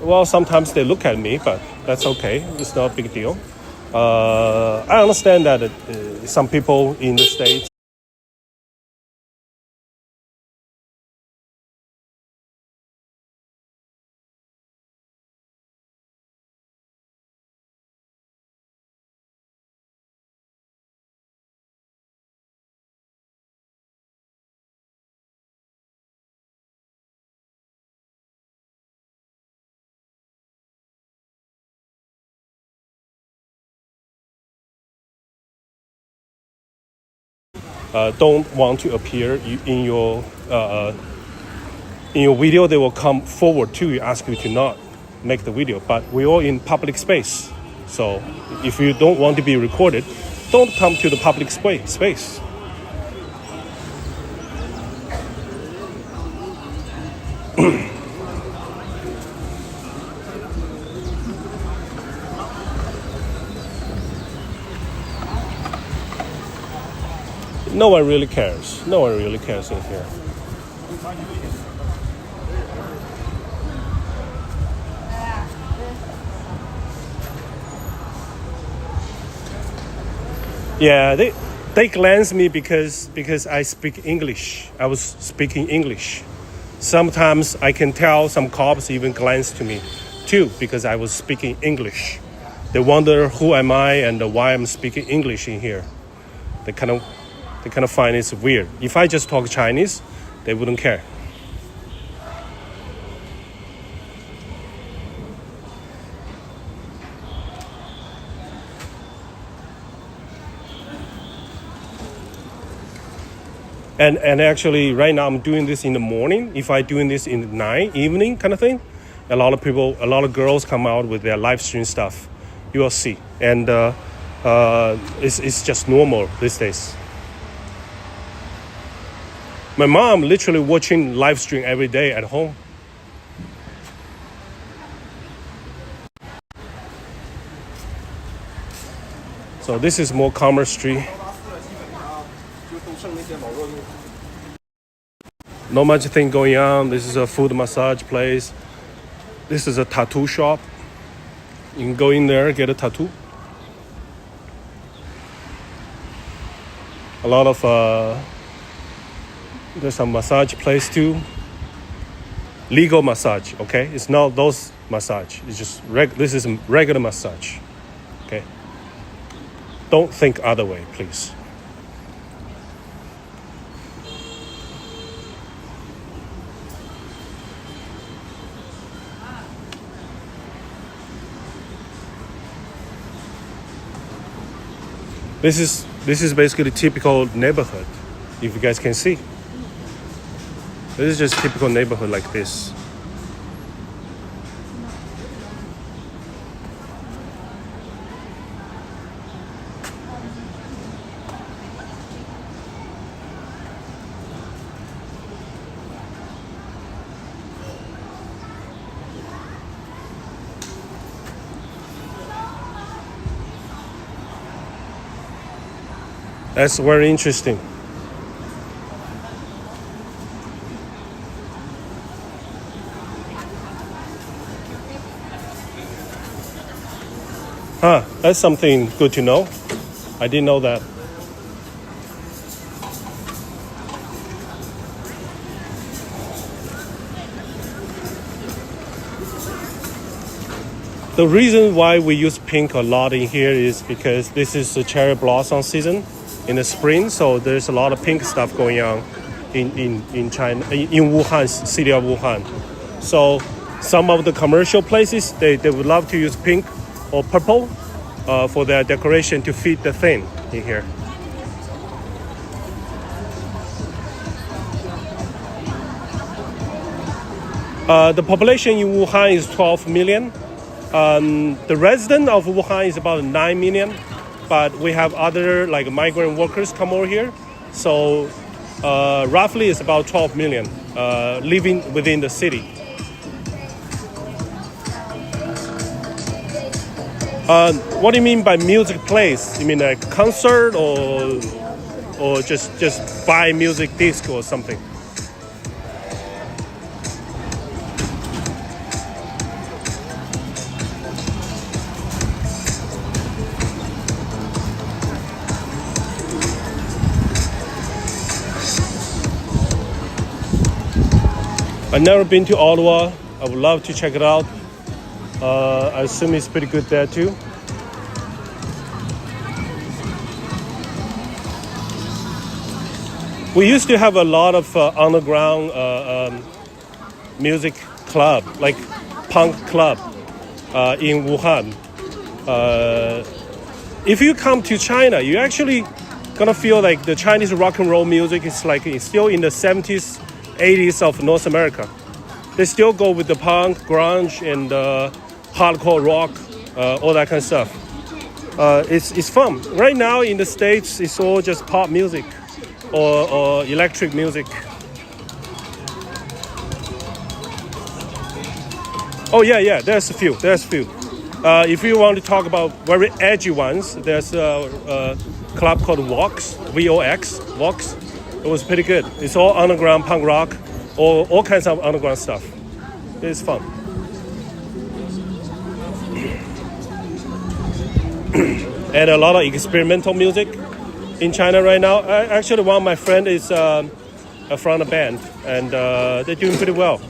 Well, sometimes they look at me, but that's okay. It's not a big deal. I understand that some people in the States don't want to appear in your video. They will come forward to you, ask you to not make the video. But we're all in public space, so if you don't want to be recorded, don't come to the public space. No one really cares. No one really cares in here. Yeah, they glance me because I speak English. I was speaking English. Sometimes I can tell some cops even glance to me too because I was speaking English. They wonder who am I and why I'm speaking English in here. They kind of find it's weird. If I just talk Chinese, they wouldn't care. And actually, right now I'm doing this in the morning. If I doing this in the night, evening kind of thing, a lot of girls come out with their live stream stuff. You will see, and it's just normal these days. My mom literally watching live stream every day at home. So this is more Commerce Street. Not much thing going on. This is a food massage place. This is a tattoo shop. You can go in there, get a tattoo. A lot of there's some massage place too. Legal massage, okay? It's not those massage. It's just this is regular massage, okay? Don't think other way, please. This is basically typical neighborhood, if you guys can see. This is just typical neighborhood like this. That's very interesting. Huh, that's something good to know. I didn't know that. The reason why we use pink a lot in here is because this is the cherry blossom season in the spring, so there's a lot of pink stuff going on in China, in Wuhan, city of Wuhan. So some of the commercial places, they would love to use pink or purple for their decoration to fit the theme in here. The population in Wuhan is 12 million. The resident of Wuhan is about 9 million, but we have other like migrant workers come over here. So roughly it's about 12 million living within the city. What do you mean by music place? You mean like concert or just buy music disc or something? I've never been to Ottawa. I would love to check it out. I assume it's pretty good there too. We used to have a lot of underground music club, like punk club in Wuhan. If you come to China, you actually gonna feel like the Chinese rock and roll music is like it's still in the 70s, 80s of North America. They still go with the punk, grunge, and hardcore rock, all that kind of stuff. It's fun. Right now in the States, it's all just pop music or electric music. Oh yeah, there's a few. If you want to talk about very edgy ones, there's a club called Vox, V-O-X, Vox. It was pretty good. It's all underground punk rock, or all kinds of underground stuff. It's fun. And a lot of experimental music in China right now. Actually, one of my friends is from a band, and they're doing pretty well.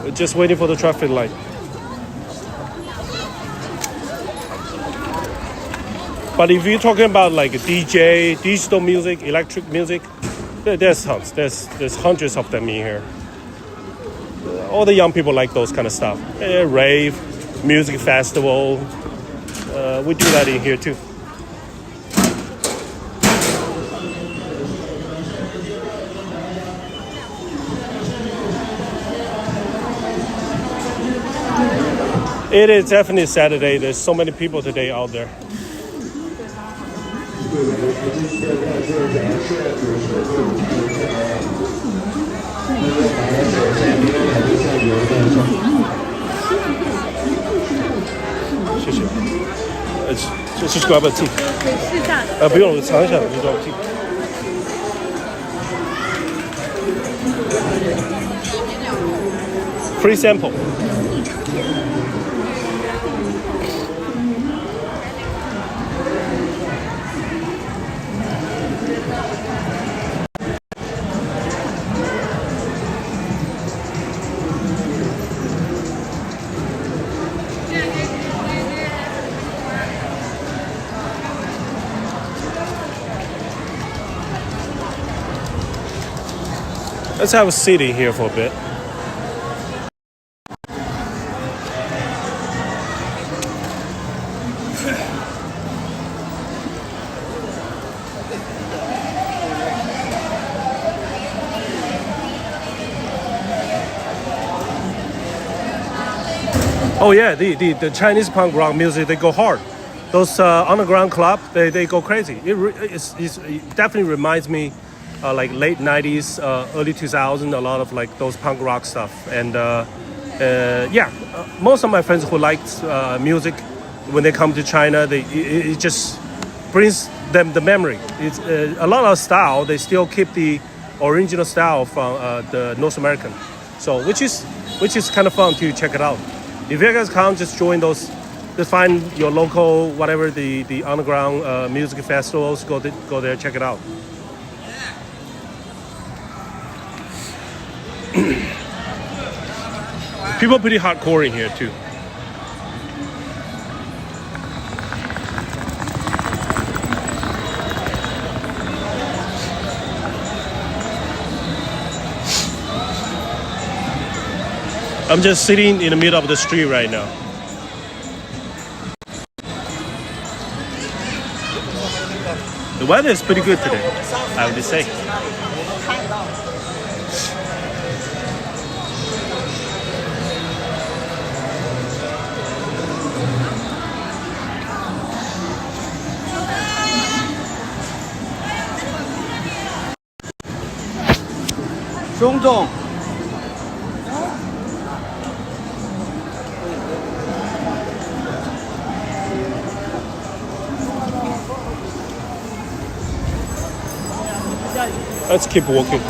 We're just waiting for the traffic light. But if you're talking about like DJ, digital music, electric music, there's tons. There's hundreds of them in here. All the young people like those kind of stuff. Rave, music festival. We do that in here too. It is definitely Saturday. There's so many people today out there.谢谢。这是 grab a tea。不用，我尝一下，我就 grab a tea。Free sample。Let's have a seat in here for a bit. Oh yeah, the Chinese punk rock music, they go hard. Those underground club, they go crazy. It definitely reminds me like late 90s, early 2000s, a lot of like those punk rock stuff. And most of my friends who like music, when they come to China, it just brings them the memory. It's a lot of style. They still keep the original style from the North American, so which is kind of fun to check it out. If you guys come, just join those. Just find your local whatever the underground music festivals. Go there, check it out. People are pretty hardcore in here too. I'm just sitting in the middle of the street right now. The weather is pretty good today, I would say.熊总。Let's keep walking.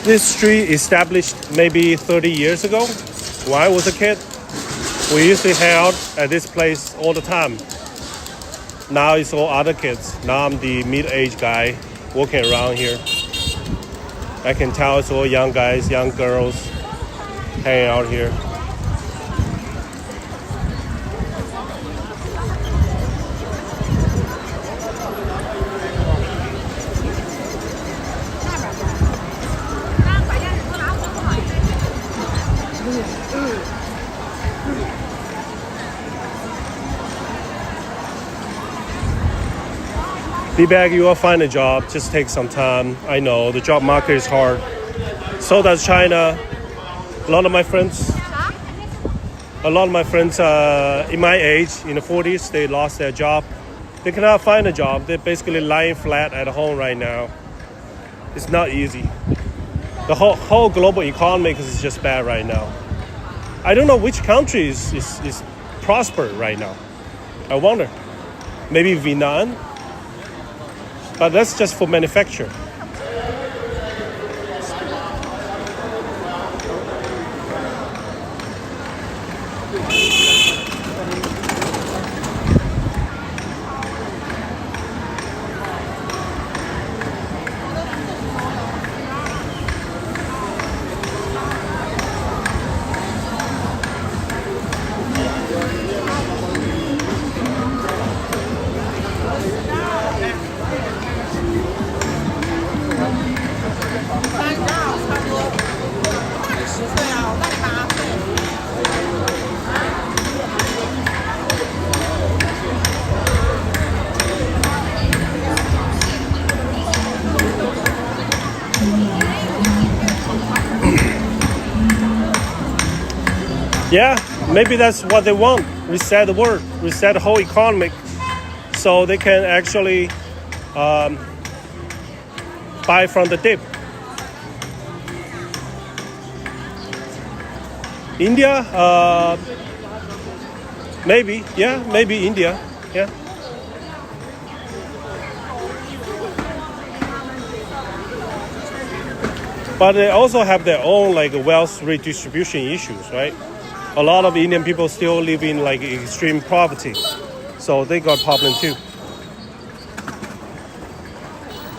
This street established maybe 30 years ago. When I was a kid, we used to hang out at this place all the time. Now it's all other kids. Now I'm the mid-aged guy walking around here. I can tell it's all young guys, young girls hanging out here. Be-back, you will find a job. Just take some time. I know the job market is hard. So does China. A lot of my friends in my age, in the 40s, they lost their job. They cannot find a job. They're basically lying flat at home right now. It's not easy. The whole global economy is just bad right now. I don't know which country is prosper right now. I wonder. Maybe Vietnam? But that's just for manufacture. Yeah, maybe that's what they want. Reset the world, reset the whole economy, so they can actually buy from the dip. India, maybe India, yeah. But they also have their own wealth redistribution issues, right? A lot of Indian people still live in extreme poverty, so they got problem too.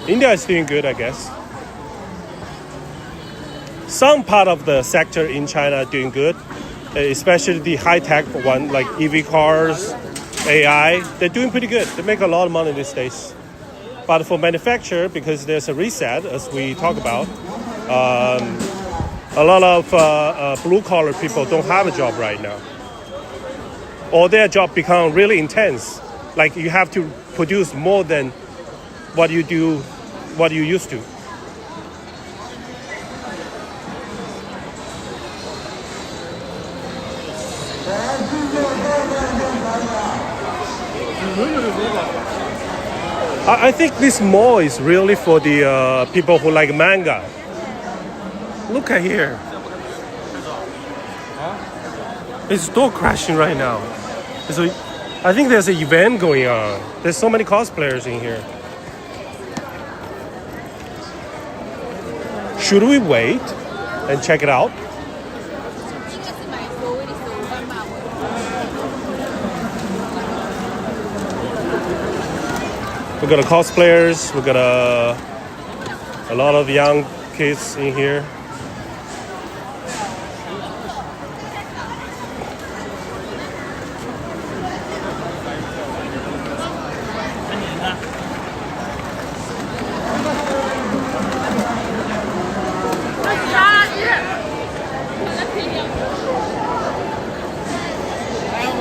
India is doing good, I guess. Some part of the sector in China are doing good, especially the high-tech one, like EV cars, AI. They're doing pretty good. They make a lot of money these days. But for manufacture, because there's a reset, as we talk about, a lot of blue-collar people don't have a job right now. Or their job become really intense. Like you have to produce more than what you do, what you used to. I think this mall is really for the people who like manga. Look at here. It's door crashing right now. So I think there's an event going on. There's so many cosplayers in here. Should we wait and check it out? We got cosplayers. We got a lot of young kids in here.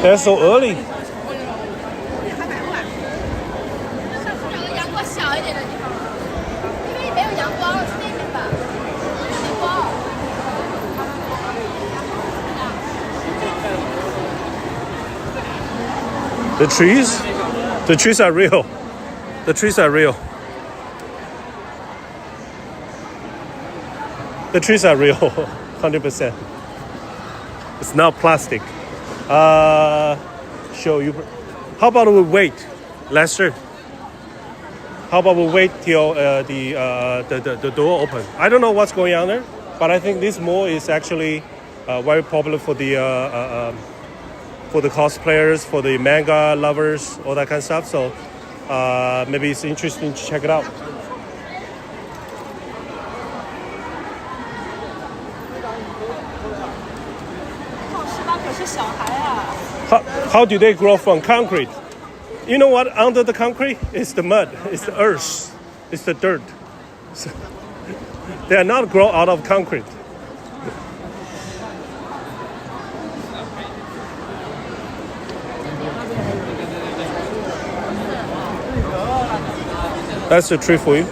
They're so early. The trees are real. The trees are real. The trees are real, 100%. It's not plastic. Show you. How about we wait, Lester? How about we wait till the door open? I don't know what's going on there, but I think this mall is actually very popular for the cosplayers, for the manga lovers, all that kind of stuff. So maybe it's interesting to check it out. How do they grow from concrete? You know what? Under the concrete is the mud, it's the earth, it's the dirt. So they are not grow out of concrete. That's the tree for you.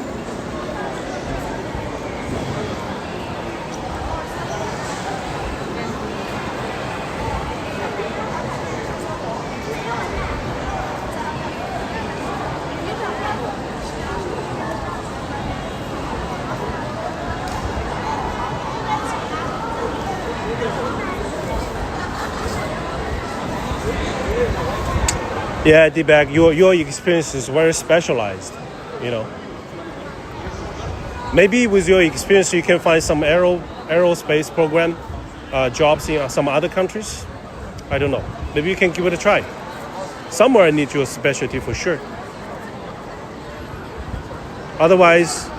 Yeah, D-Bag, your experience is very specialized, you know. Maybe with your experience, you can find some aerospace program jobs in some other countries. I don't know. Maybe you can give it a try. Somewhere need your specialty for sure. Otherwise,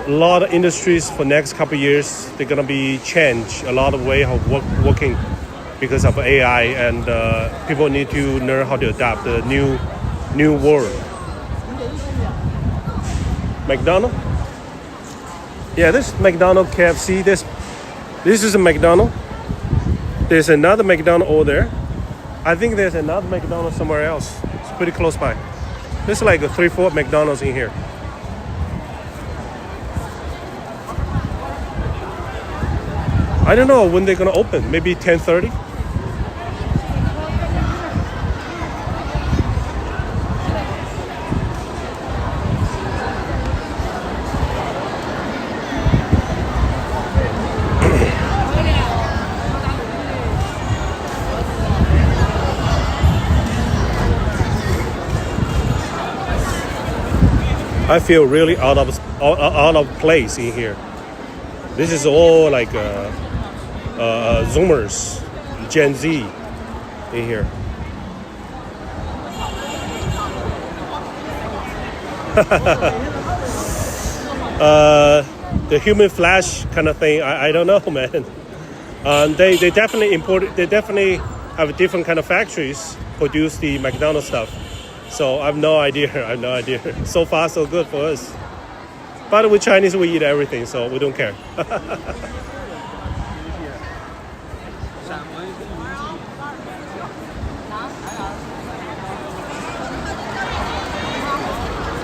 a lot of industries for next couple of years, they're gonna be change a lot of way of working because of AI, and people need to learn how to adapt the new world. McDonald's? Yeah, this is McDonald's, KFC. This is a McDonald's. There's another McDonald's over there. I think there's another McDonald's somewhere else. It's pretty close by. There's like 3-4 McDonald's in here. I don't know when they're gonna open. Maybe 10:30. I feel really out of place in here. This is all like Zoomers, Gen Z in here. The human flash kind of thing, I don't know, man. They definitely import. They definitely have different kind of factories produce the McDonald's stuff. So I have no idea. So far, so good for us. But with Chinese, we eat everything, so we don't care.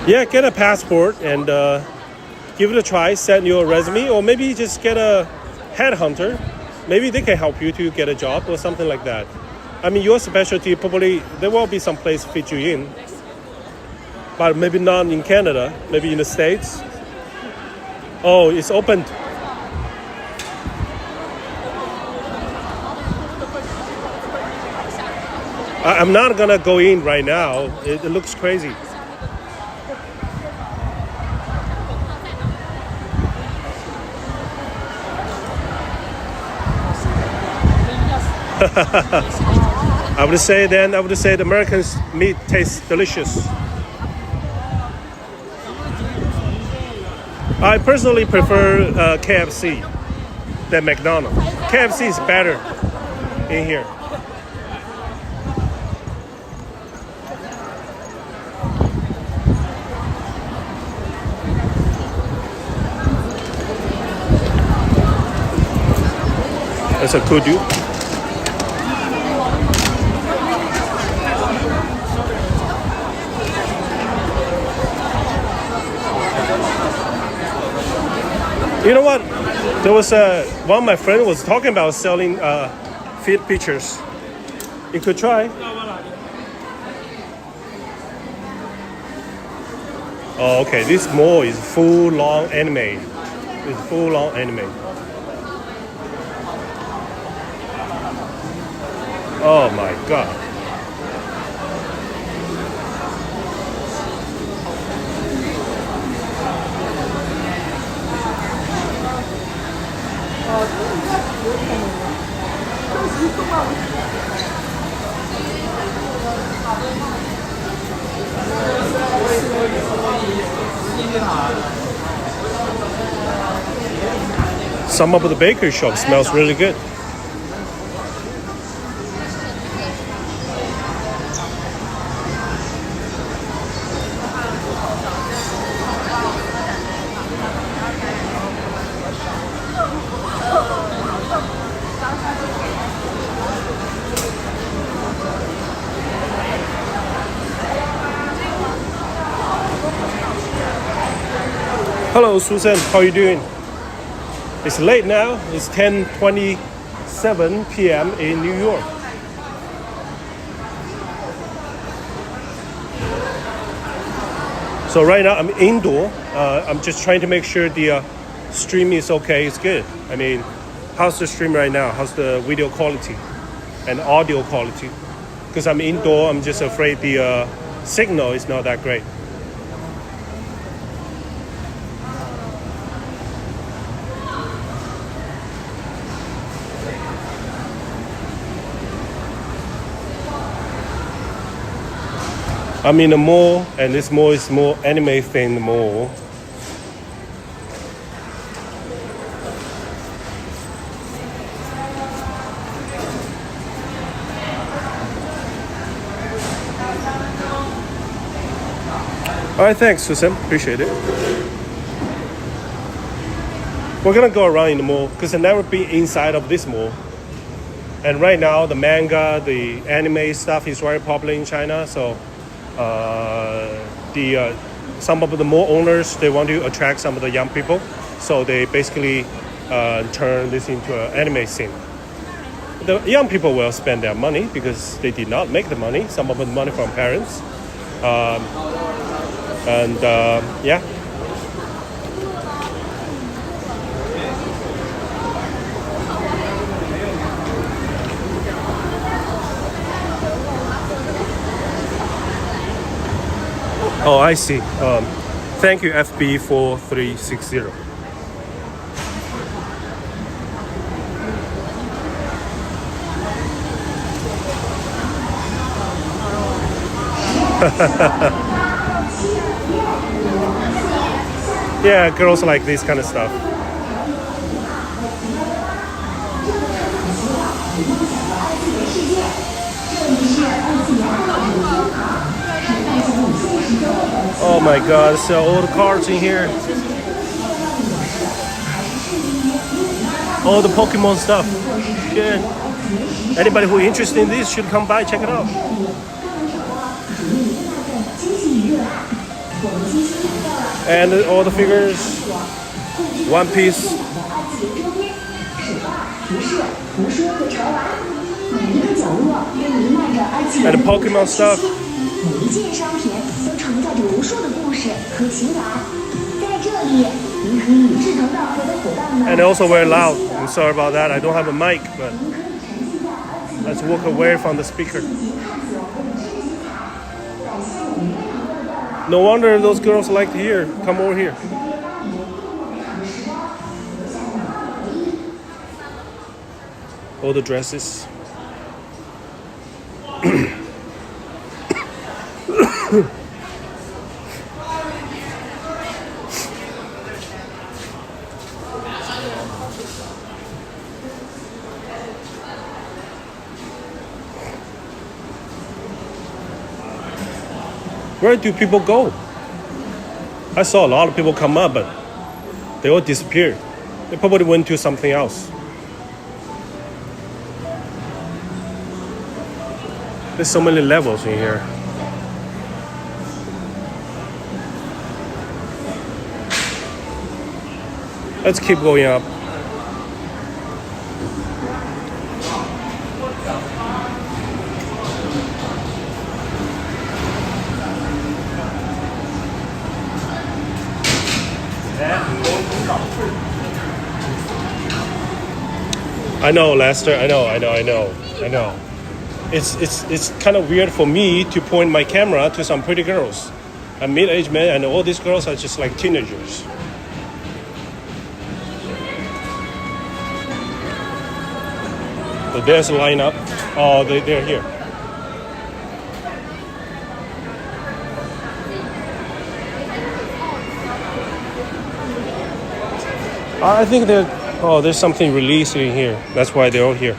Yeah, get a passport and give it a try. Send your resume, or maybe just get a headhunter. Maybe they can help you to get a job or something like that. I mean, your specialty probably there will be some place fit you in, but maybe not in Canada. Maybe in the States. Oh, it's opened. I'm not gonna go in right now. It looks crazy. I would say the Americans' meat tastes delicious. I personally prefer KFC than McDonald's. KFC is better in here. That's a kudu. You know what? There was one of my friends was talking about selling feed pictures. You could try. Oh, okay. This mall is full long anime. It's full long anime. Oh my god. Some of the bakery shop smells really good. Hello, Susan. How are you doing? It's late now. It's 10:27 p.m. in New York. So right now I'm indoor. I'm just trying to make sure the stream is okay. It's good. I mean, how's the stream right now? How's the video quality and audio quality? Because I'm indoor, I'm just afraid the signal is not that great. I'm in a mall, and this mall is more anime themed mall. All right, thanks, Susan. Appreciate it. We're gonna go around in the mall because I've never been inside of this mall. And right now, the manga, the anime stuff is very popular in China. So, some of the mall owners, they want to attract some of the young people. So they basically turn this into an anime scene. The young people will spend their money because they did not make the money. Some of the money from parents. Yeah. Oh, I see. Thank you, FB4360. Yeah, girls like this kind of stuff. Oh my god, so all the cards in here. All the Pokemon stuff. Good. Anybody who is interested in this should come by, check it out. And all the figures, One Piece, and the Pokemon stuff. 每一件商品都承载着无数的故事和情感，在这里，您可以与志同道合的伙伴们。 And also very loud. I'm sorry about that. I don't have a mic, but let's walk away from the speaker. No wonder those girls like here. Come over here. All the dresses. Where do people go? I saw a lot of people come up, but they all disappeared. They probably went to something else. There's so many levels in here. Let's keep going up. I know, Lester. I know. It's kind of weird for me to point my camera to some pretty girls. I'm middle-aged man, and all these girls are just like teenagers. So there's a lineup. Oh, they're here. I think there's something released in here. That's why they're all here.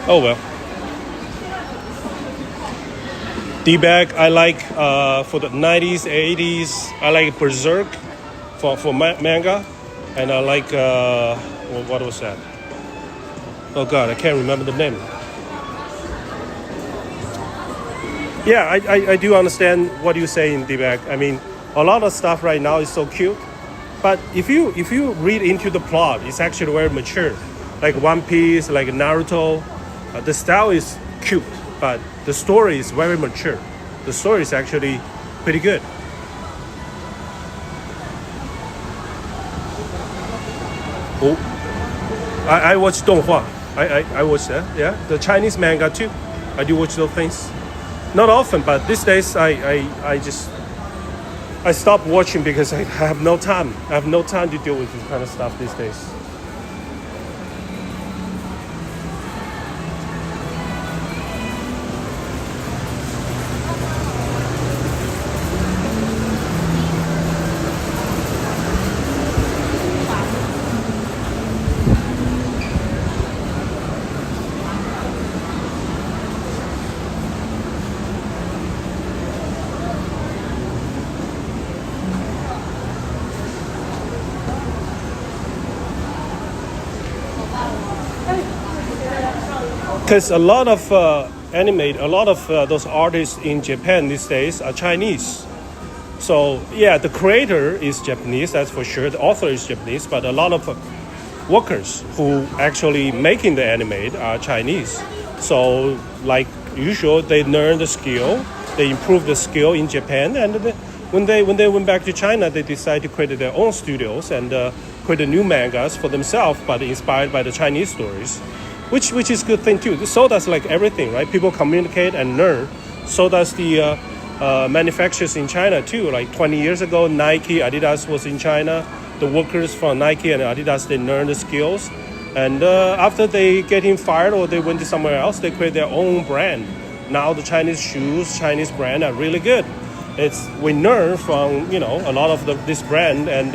Oh well. D-bag I like for the 90s, 80s. I like Berserk for manga. And I like, what was that? Oh God, I can't remember the name. Yeah, I do understand what you say in D-bag. I mean, a lot of stuff right now is so cute. But if you read into the plot, it's actually very mature. Like One Piece, like Naruto. The style is cute, but the story is very mature. The story is actually pretty good. Oh, I watch 动画. I watch that. Yeah, the Chinese manga too. I do watch those things. Not often, but these days I stopped watching because I have no time. I have no time to deal with this kind of stuff these days. Because a lot of those artists in Japan these days are Chinese. So yeah, the creator is Japanese, that's for sure. The author is Japanese, but a lot of workers who actually making the anime are Chinese. So like usual, they learn the skill, they improve the skill in Japan, and when they went back to China, they decided to create their own studios and create new mangas for themselves, but inspired by the Chinese stories. Which is a good thing too. So does like everything, right? People communicate and learn. So does the manufacturers in China too. Like 20 years ago, Nike, Adidas was in China. The workers from Nike and Adidas, they learned the skills. And after they getting fired or they went to somewhere else, they create their own brand. Now the Chinese shoes, Chinese brand are really good. We learn from a lot of this brand and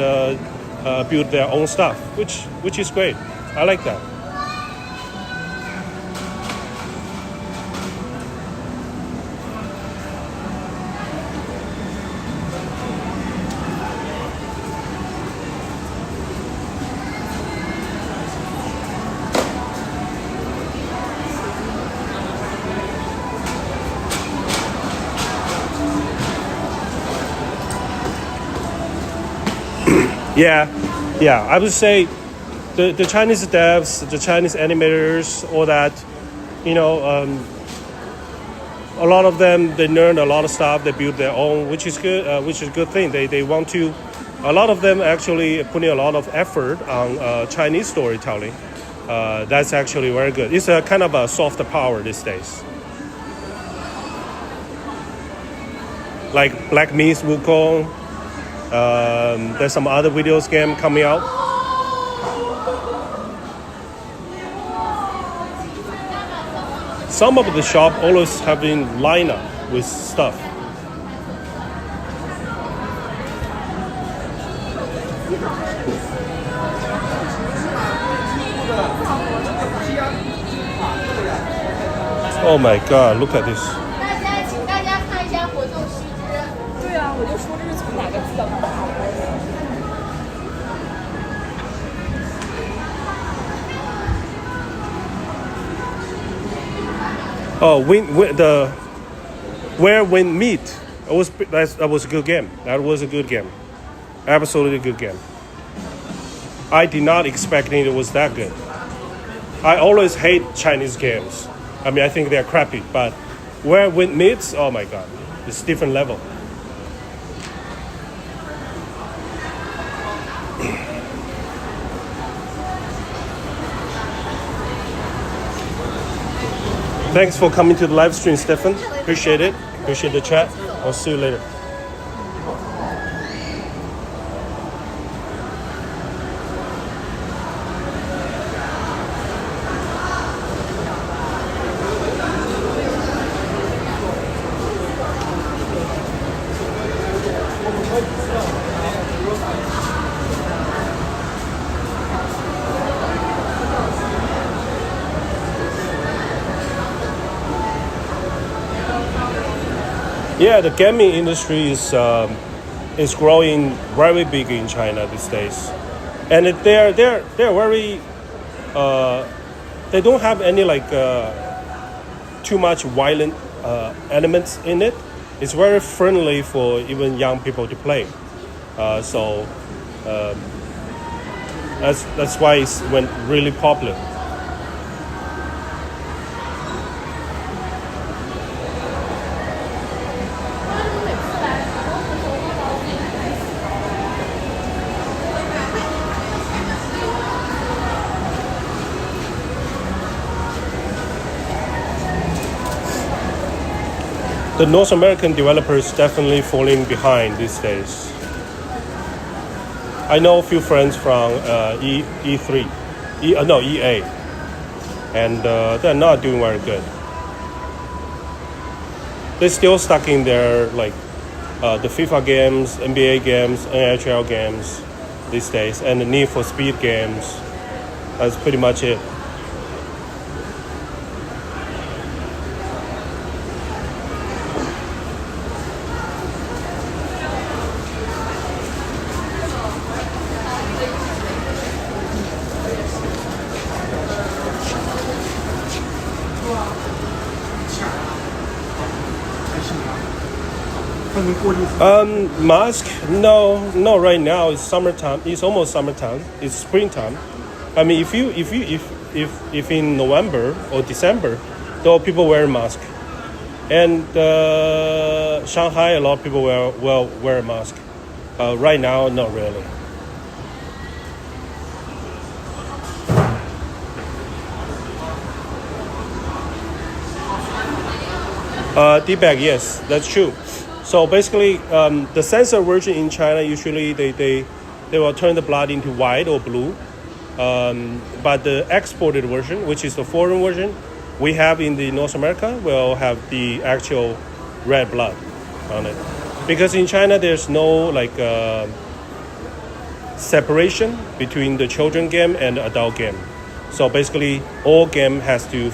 build their own stuff, which is great. I like that. Yeah. I would say the Chinese devs, the Chinese animators, all that, you know, a lot of them, they learn a lot of stuff. They build their own, which is good, which is a good thing. They want to. A lot of them actually putting a lot of effort on Chinese storytelling. That's actually very good. It's a kind of a soft power these days. Like Black Myth Wukong. There's some other videos game coming out. Some of the shop always having lineup with stuff. Oh my God! Look at this. 请大家看一下活动须知。对啊，我就说这是从哪个字的吗？ Oh, where wind meet. That was a good game. That was a good game. Absolutely good game. I did not expect it was that good. I always hate Chinese games. I mean, I think they're crappy, but where wind meets, oh my God, it's different level. Thanks for coming to the live stream, Stefan. Appreciate it. Appreciate the chat. I'll see you later. Yeah, the gaming industry is growing very big in China these days, and they're very they don't have any like too much violent elements in it. It's very friendly for even young people to play. So that's why it went really popular. The North American developers definitely falling behind these days. I know a few friends from EA, and they're not doing very good. They're still stuck in their like the FIFA games, NBA games, NHL games these days, and the Need for Speed games. That's pretty much it. Mask? No, not right now. It's summertime. It's almost summertime. It's springtime. I mean, if in November or December, though people wear mask, and Shanghai, a lot of people wear a mask. Right now, not really. D-bag, yes, that's true. So basically, the censored version in China, usually they will turn the blood into white or blue. But the exported version, which is the foreign version, we have in the North America, will have the actual red blood on it. Because in China, there's no like separation between the children game and the adult game. So basically, all games has to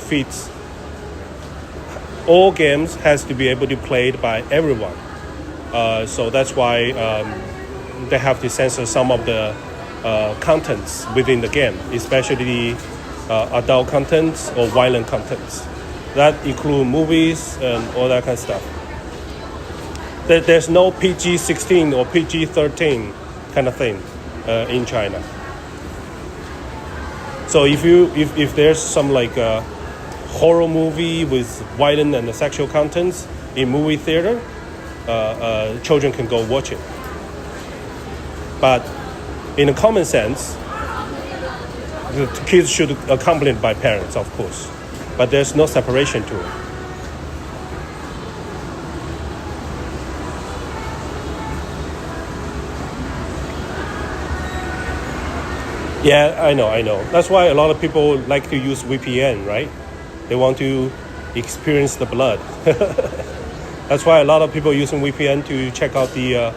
be able to be played by everyone. So that's why they have to censor some of the contents within the game, especially adult contents or violent contents. That include movies and all that kind of stuff. There's no PG-16 or PG-13 kind of thing. in China. So if there's some like horror movie with violent and sexual contents in movie theater, children can go watch it. But in a common sense, the kids should accompanied by parents, of course. But there's no separation to it. Yeah, I know. That's why a lot of people like to use VPN, right? They want to experience the blood. That's why a lot of people using VPN to check out the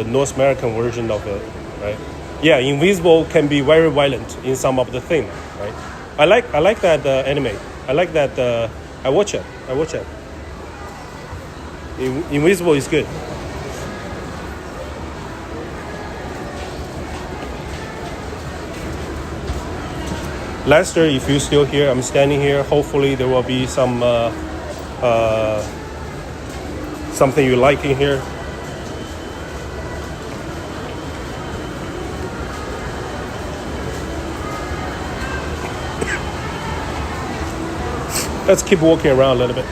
North American version of it, right? Yeah, Invisible can be very violent in some of the things, right? I like that anime. I like that. I watch it. Invisible is good. Lester, if you're still here, I'm standing here. Hopefully there will be some something you like in here. Let's keep walking around a little bit.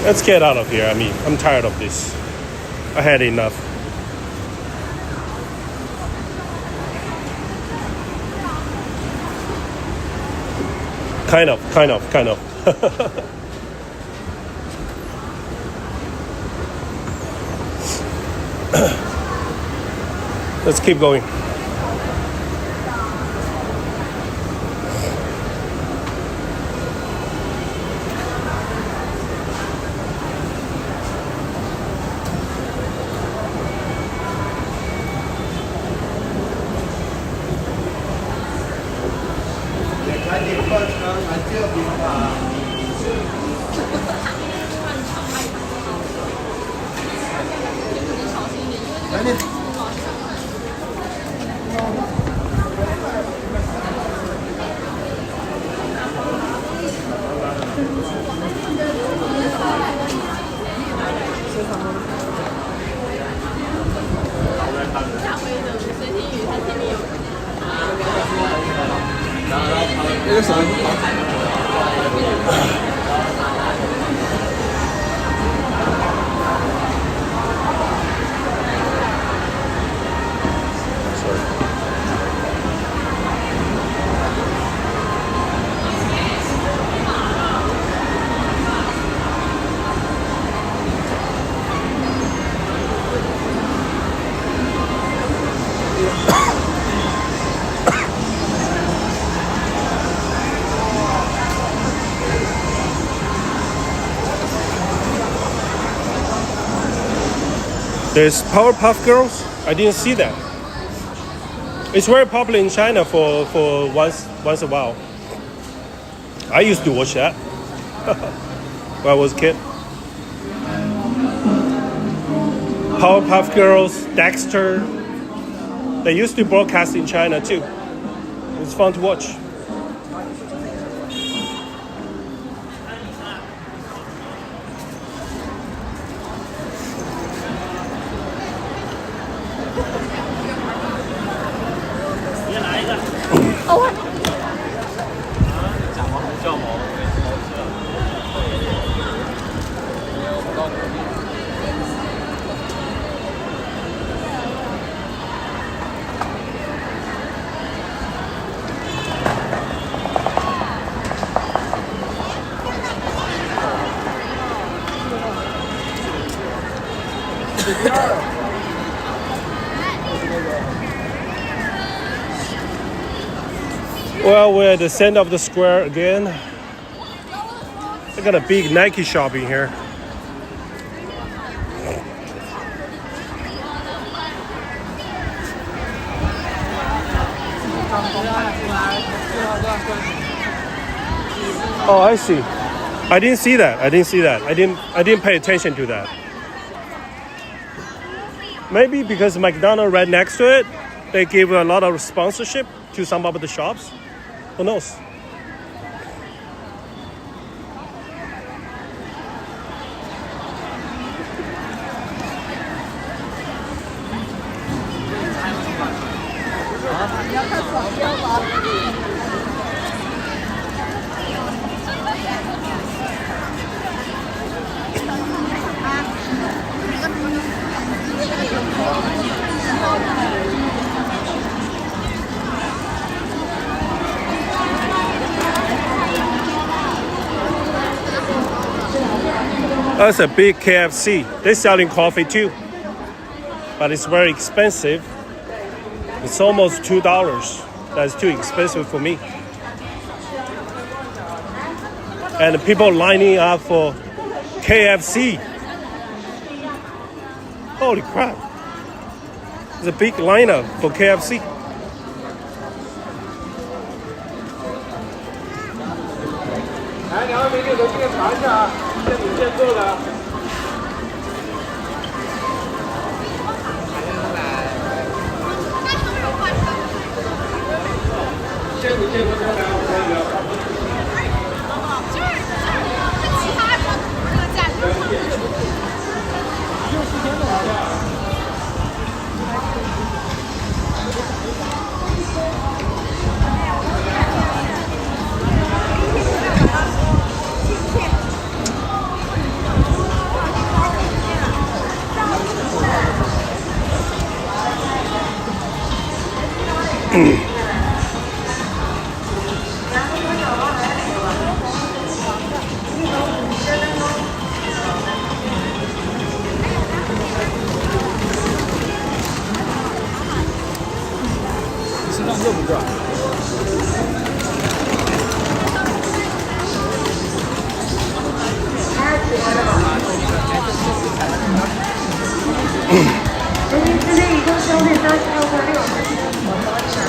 Let's get out of here. I mean, I'm tired of this. I had enough. Kind of. Let's keep going. There's Powerpuff Girls. I didn't see that. It's very popular in China for once a while. I used to watch that when I was a kid. Powerpuff Girls, Dexter. They used to broadcast in China too. It's fun to watch. Well, we're at the center of the square again. They got a big Nike shop in here. Oh, I see. I didn't see that. I didn't pay attention to that. Maybe because McDonald's right next to it, they give a lot of sponsorship to some of the shops. Who knows? That's a big KFC. They're selling coffee too, but it's very expensive. It's almost $2. That's too expensive for me. And people lining up for KFC. Holy crap. There's a big lineup for KFC.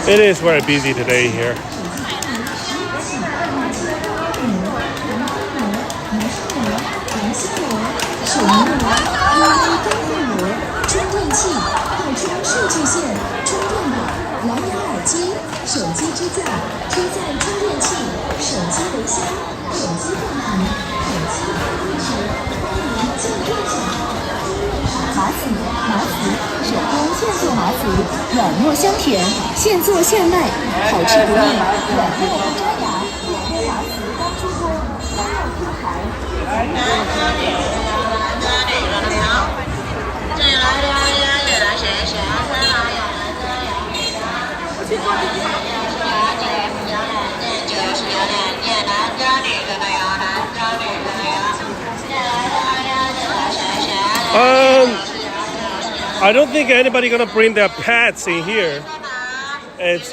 It is very busy today here. 手工现做麻糍，软糯香甜，现做现卖，好吃不腻，软糯不扎牙。电锅麻糍刚出锅，刚要出台。I don't think anybody gonna bring their pets in here. It's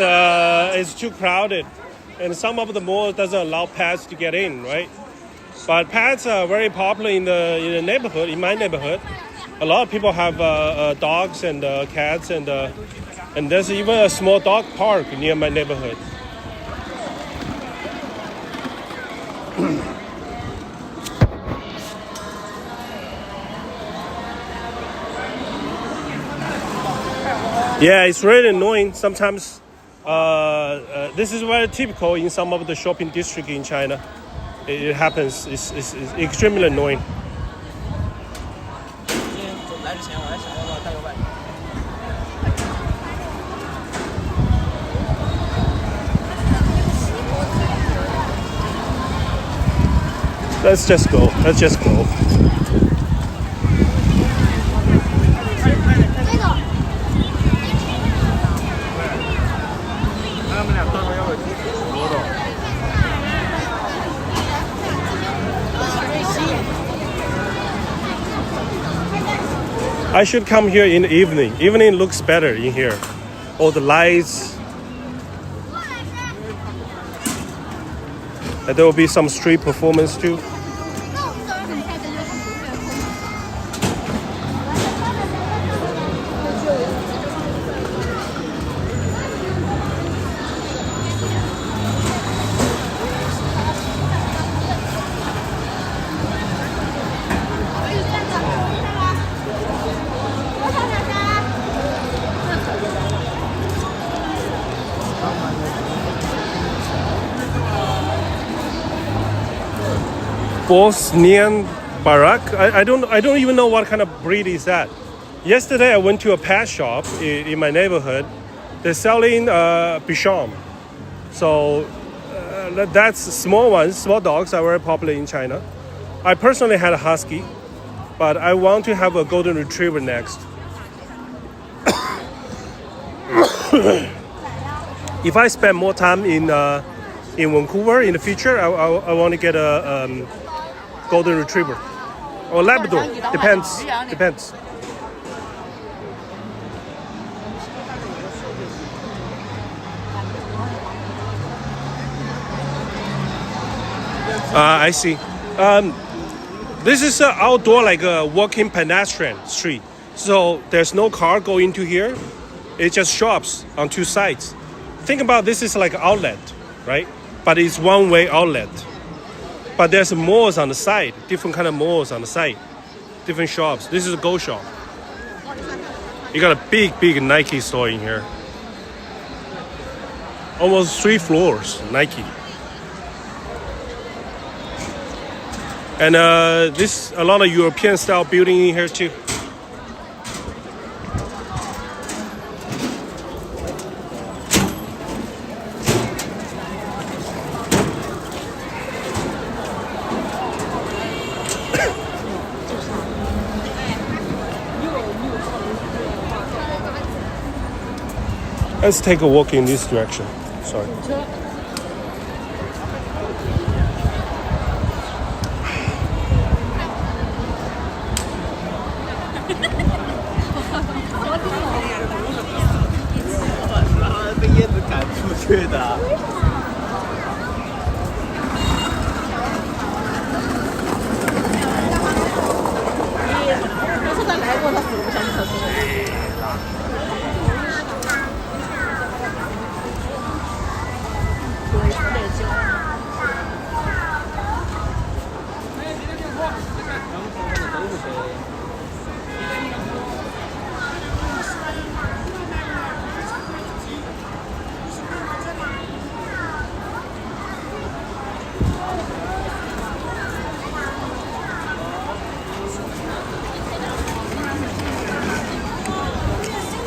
too crowded, and some of the malls doesn't allow pets to get in, right? But pets are very popular in the neighborhood. In my neighborhood, a lot of people have dogs and cats, and there's even a small dog park near my neighborhood. Yeah, it's really annoying. Sometimes this is very typical in some of the shopping districts in China. It happens. It's extremely annoying. Let's just go. Let's just go. I should come here in the evening. Evening looks better in here. All the lights. And there will be some street performance too. Bosnian Barak. I don't even know what kind of breed is that. Yesterday I went to a pet shop in my neighborhood. They're selling Bichon. So that's small ones. Small dogs are very popular in China. I personally had a husky, but I want to have a golden retriever next. If I spend more time in Vancouver in the future, I want to get a golden retriever or Labrador. Depends. I see. This is an outdoor, like a walking pedestrian street. So there's no car going to here. It's just shops on two sides. Think about this is like an outlet, right? But it's one-way outlet. But there's malls on the side, different kind of malls on the side, different shops. This is a Go shop. You got a big Nike store in here. Almost 3 floors, Nike. And this a lot of European style building in here too. Let's take a walk in this direction. Sorry.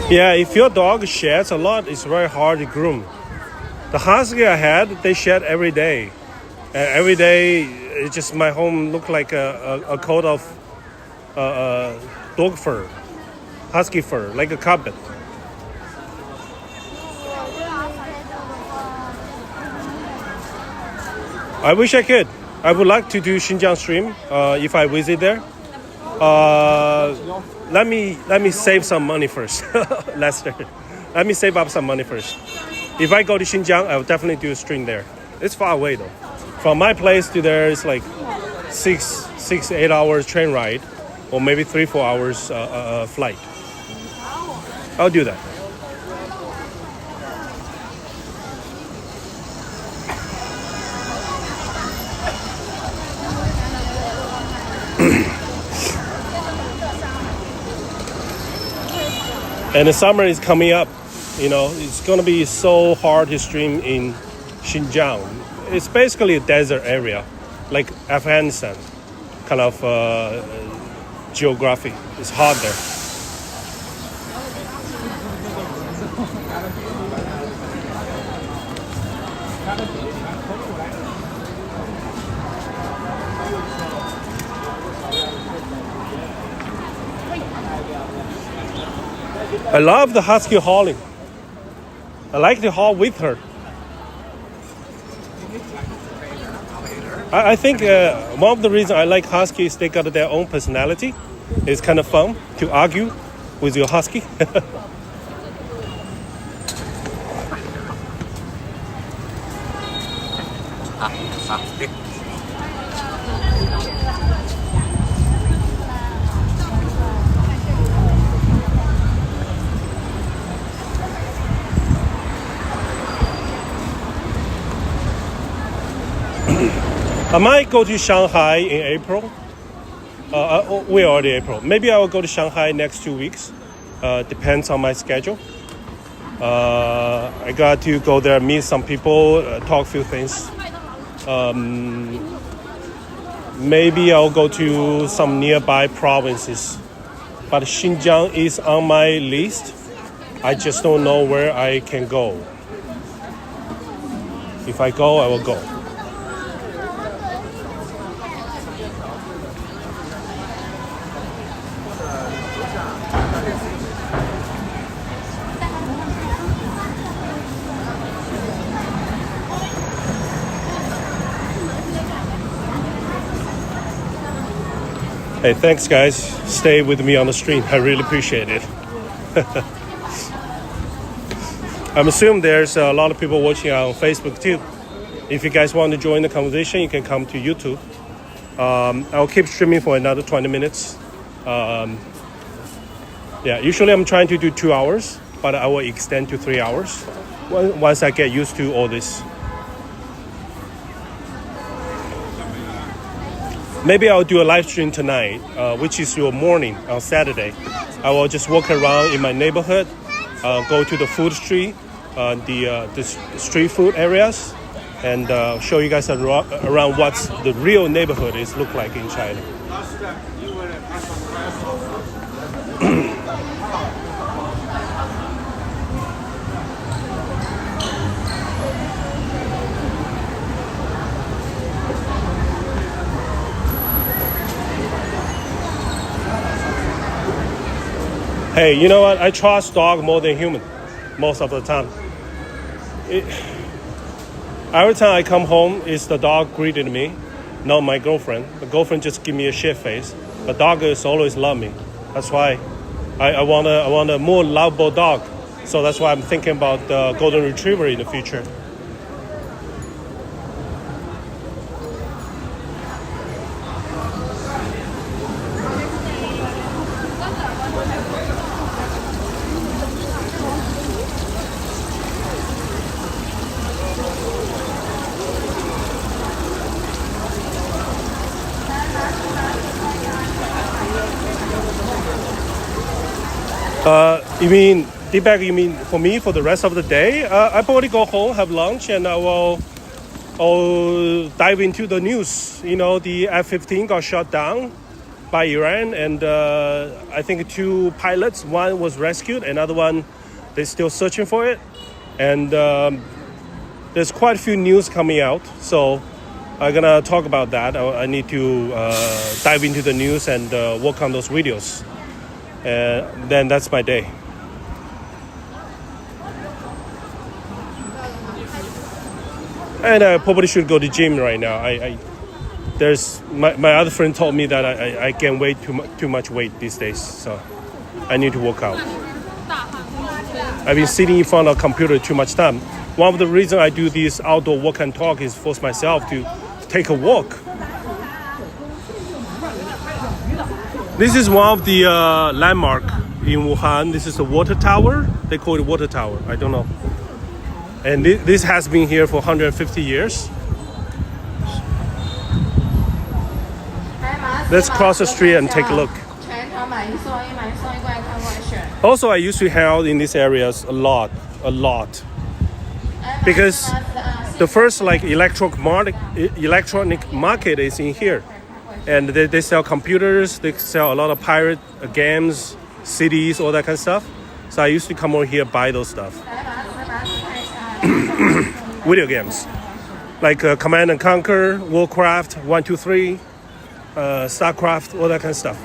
Yeah, if your dog sheds a lot, it's very hard to groom. The husky I had, they shed every day. And every day, it just my home looked like a coat of dog fur, husky fur, like a carpet. I wish I could. I would like to do Xinjiang stream if I visit there. Let me save some money first, Lester. Let me save up some money first. If I go to Xinjiang, I will definitely do a stream there. It's far away though. From my place to there is like 8 hours train ride, or maybe 3-4 hours flight. I'll do that. And the summer is coming up. You know, it's going to be so hard to stream in Xinjiang. It's basically a desert area, like Afghanistan, kind of geography. It's hot there. I love the husky hauling. I like to haul with her. I think one of the reasons I like huskies, they got their own personality. It's kind of fun to argue with your husky. I might go to Shanghai in April. We're already April. Maybe I will go to Shanghai next 2 weeks. Depends on my schedule. I got to go there, meet some people, talk a few things. maybe I'll go to some nearby provinces. But Xinjiang is on my list. I just don't know where I can go. If I go, I will go. Hey, thanks guys. Stay with me on the stream. I really appreciate it. I'm assuming there's a lot of people watching on Facebook too. If you guys want to join the conversation, you can come to YouTube. I'll keep streaming for another 20 minutes. Usually I'm trying to do 2 hours, but I will extend to 3 hours once I get used to all this. Maybe I'll do a live stream tonight, which is your morning on Saturday. I will just walk around in my neighborhood, go to the food street, the street food areas, and show you guys around what the real neighborhood is look like in China. Hey, you know what? I trust dog more than human most of the time. Every time I come home, it's the dog greeting me, not my girlfriend. The girlfriend just give me a shit face. The dog is always love me. That's why I want a more lovable dog. So that's why I'm thinking about the golden retriever in the future. You mean, Deepak, you mean for me for the rest of the day? I probably go home, have lunch, and I'll dive into the news. You know, the F-15 got shot down by Iran, and I think 2 pilots, one was rescued, another one, they're still searching for it. And there's quite a few news coming out, so I'm gonna talk about that. I need to dive into the news and work on those videos. Then that's my day. And I probably should go to the gym right now. There's my other friend told me that I gain too much weight these days, so I need to work out. I've been sitting in front of a computer too much time. One of the reasons I do this outdoor walk and talk is force myself to take a walk. This is one of the landmark in Wuhan. This is the water tower. They call it water tower. I don't know. And this has been here for 150 years. Let's cross the street and take a look. Also, I used to hang out in these areas a lot. Because the first electronic market is in here. And they sell computers, they sell a lot of pirate games, CDs, all that kind of stuff. So I used to come over here, buy those stuff. Video games. Like Command and Conquer, Warcraft, 1, 2, 3, Starcraft, all that kind of stuff.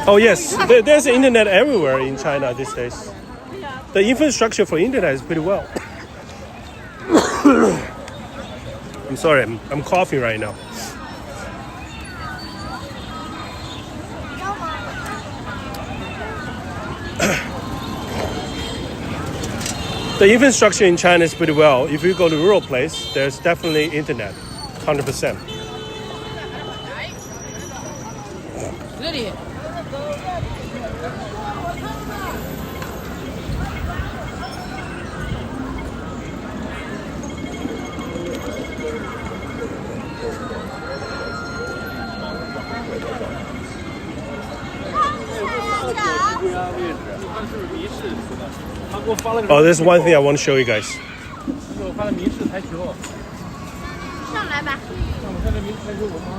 Oh yes, there's internet everywhere in China these days. The infrastructure for internet is pretty well. I'm sorry, I'm coughing right now. The infrastructure in China is pretty well. If you go to a rural place, there's definitely internet, 100%. Oh, there's one thing I want to show you guys. 我发的民事台球。上来吧。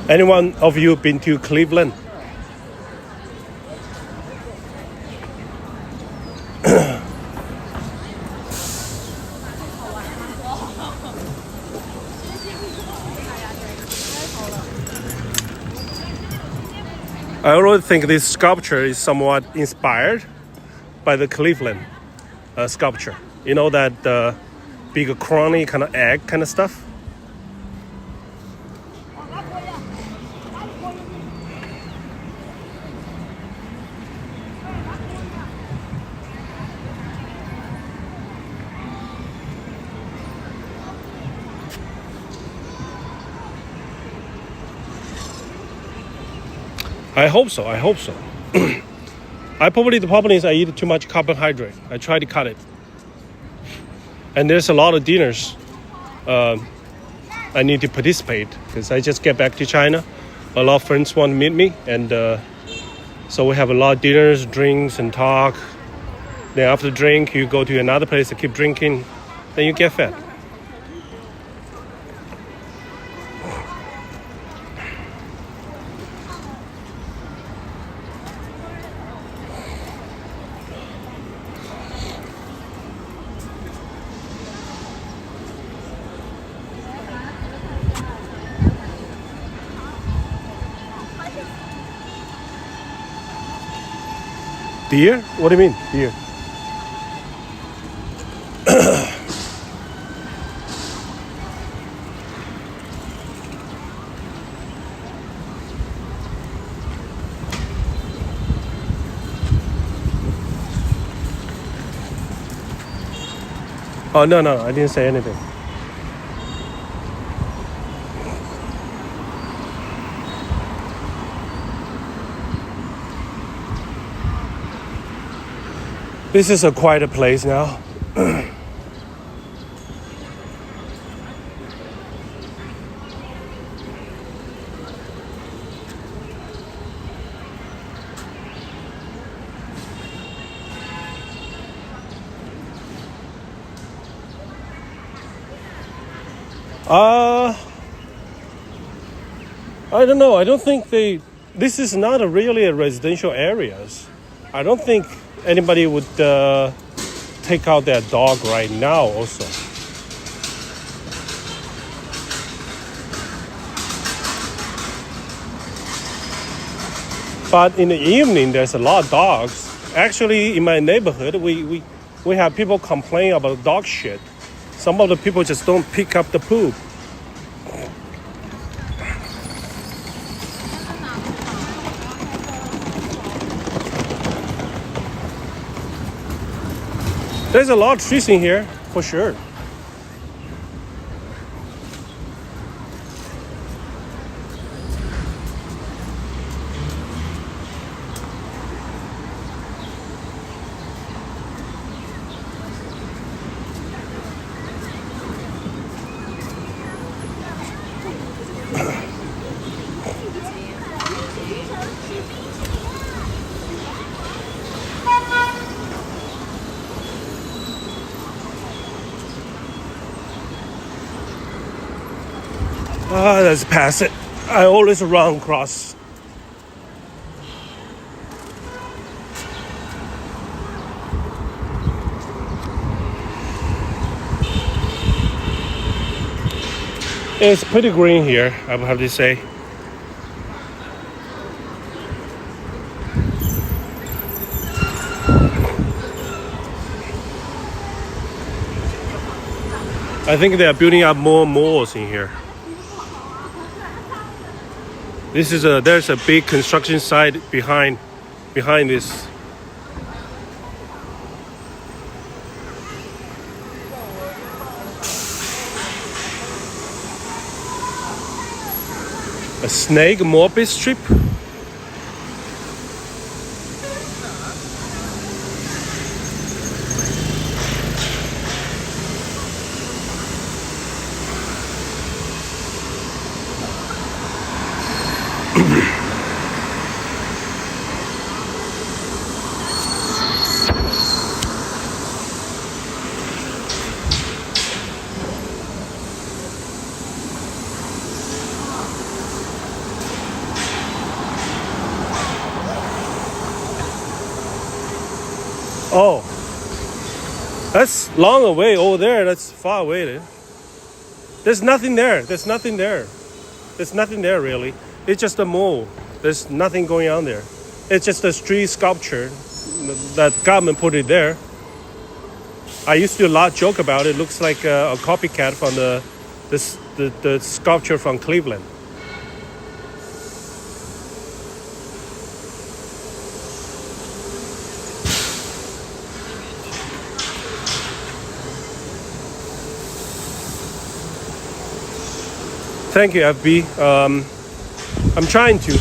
Anyone of you been to Cleveland? I always think this sculpture is somewhat inspired by the Cleveland sculpture. You know that big crony kind of egg kind of stuff? I hope so. The problem is I eat too much carbohydrate. I try to cut it. And there's a lot of dinners I need to participate because I just get back to China. A lot of friends want to meet me, and so we have a lot of dinners, drinks, and talk. Then after drink, you go to another place to keep drinking. Then you get fat. Deer? What do you mean, deer? Oh, no, I didn't say anything. This is a quieter place now. I don't know. I don't think this is not really a residential areas. I don't think anybody would take out their dog right now also. But in the evening, there's a lot of dogs. Actually, in my neighborhood, we have people complain about dog shit. Some of the people just don't pick up the poop. There's a lot of trees in here, for sure. Let's pass it. I always run across. It's pretty green here, I would have to say. I think they are building up more malls in here. There's a big construction site behind this. A snake morbid strip. Oh, that's long away over there. That's far away there. There's nothing there. There's nothing there. There's nothing there really. It's just a mall. There's nothing going on there. It's just a street sculpture that government put it there. I used to joke about it. It looks like a copycat from the sculpture from Cleveland. Thank you, FB. I'm trying to.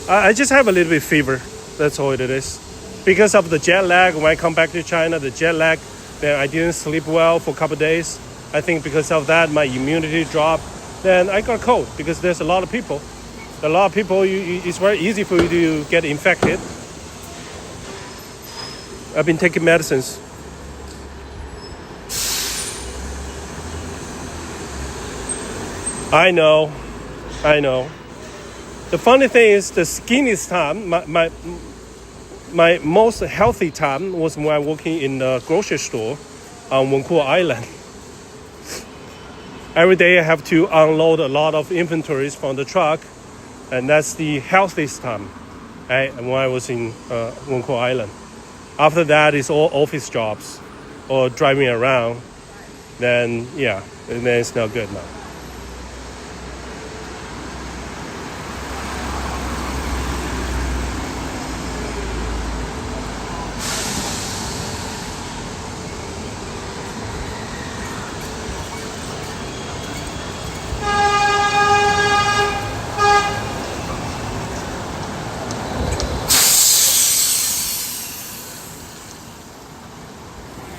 I just have a little bit fever. That's all it is. Because of the jet lag, when I come back to China, then I didn't sleep well for a couple of days. I think because of that, my immunity dropped. Then I got cold because there's a lot of people. It's very easy for you to get infected. I've been taking medicines. I know. The funny thing is, the skinniest time, my most healthy time was when I'm working in a grocery store on Wuhan Island. Every day I have to unload a lot of inventories from the truck, and that's the healthiest time, right? When I was in Wuhan Island. After that, it's all office jobs or driving around. Then it's not good now.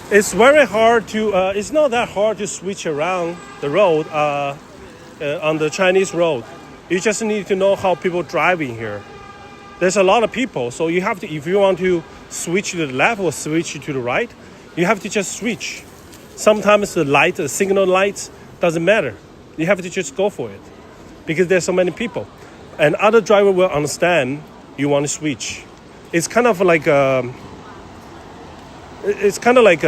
It's very hard to, it's not that hard to switch around the road on the Chinese road. You just need to know how people driving here. There's a lot of people, so you have to, if you want to switch to the left or switch to the right, you have to just switch. Sometimes the signal lights, doesn't matter. You have to just go for it because there's so many people. And other driver will understand you want to switch. It's kind of like a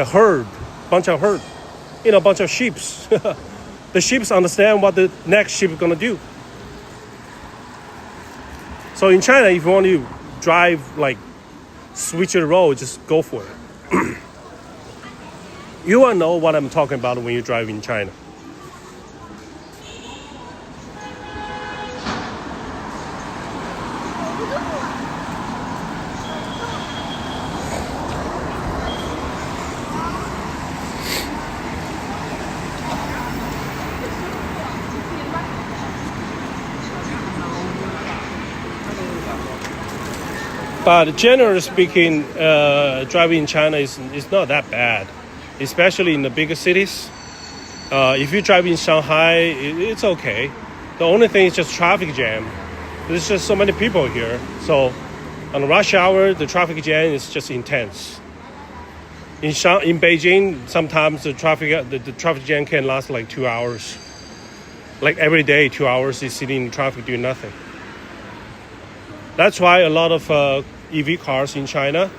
herd, bunch of sheep. The sheep understand what the next sheep is going to do. So in China, if you want to drive, switch the road, just go for it. You will know what I'm talking about when you drive in China. But generally speaking, driving in China is not that bad, especially in the bigger cities. If you drive in Shanghai, it's okay. The only thing is just traffic jam. There's just so many people here. So on rush hour, the traffic jam is just intense. In Beijing, sometimes the traffic jam can last 2 hours. Every day, 2 hours is sitting in traffic doing nothing. That's why a lot of EV cars in China,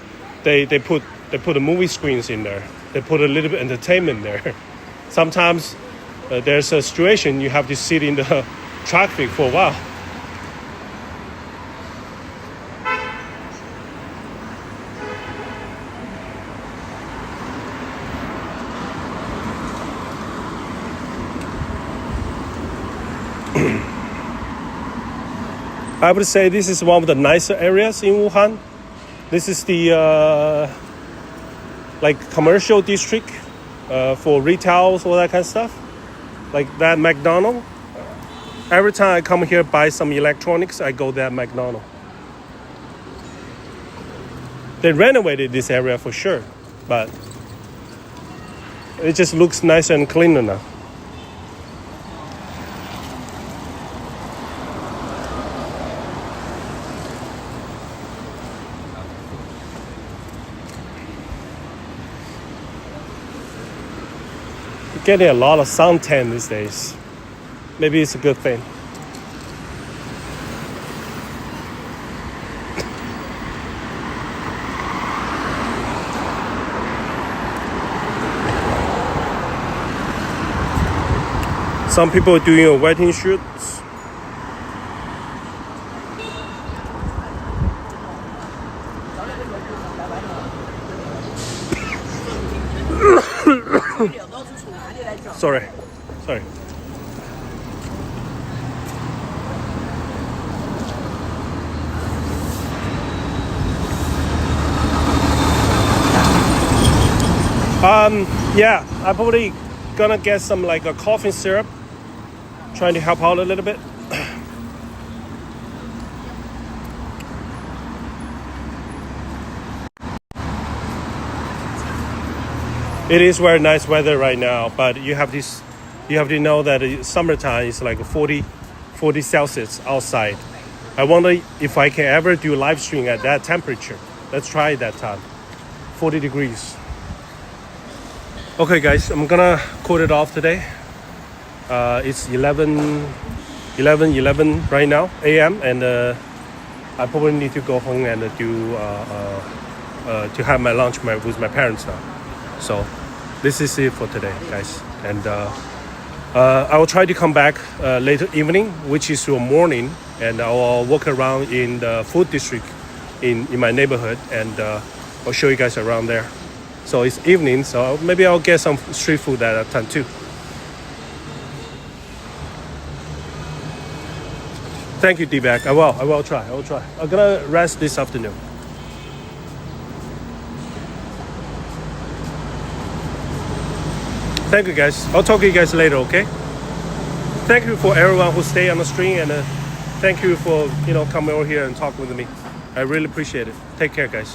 they put the movie screens in there. They put a little bit of entertainment there. Sometimes there's a situation you have to sit in the traffic for a while. I would say this is one of the nicer areas in Wuhan. This is the commercial district for retails, all that kind of stuff. Like that McDonald's. Every time I come here buy some electronics, I go to that McDonald's. They renovated this area for sure, but it just looks nicer and cleaner now. Getting a lot of suntan these days. Maybe it's a good thing. Some people are doing a wedding shoot. Sorry. Yeah, I'm probably gonna get some like a cough syrup, trying to help out a little bit. It is very nice weather right now, but you have to know that summertime is like 40 Celsius outside. I wonder if I can ever do live stream at that temperature. Let's try it that time. 40 degrees. Okay guys, I'm gonna call it off today. It's 11 right now a.m. and I probably need to go home and do to have my lunch with my parents now. So this is it for today, guys. And I will try to come back later evening, which is your morning, and I will walk around in the food district in my neighborhood, and I'll show you guys around there. So it's evening, so maybe I'll get some street food at that time too. Thank you, D-Bag. I will try. I'm gonna rest this afternoon. Thank you guys. I'll talk to you guys later, okay? Thank you for everyone who stayed on the stream, and thank you for coming over here and talk with me. I really appreciate it. Take care, guys.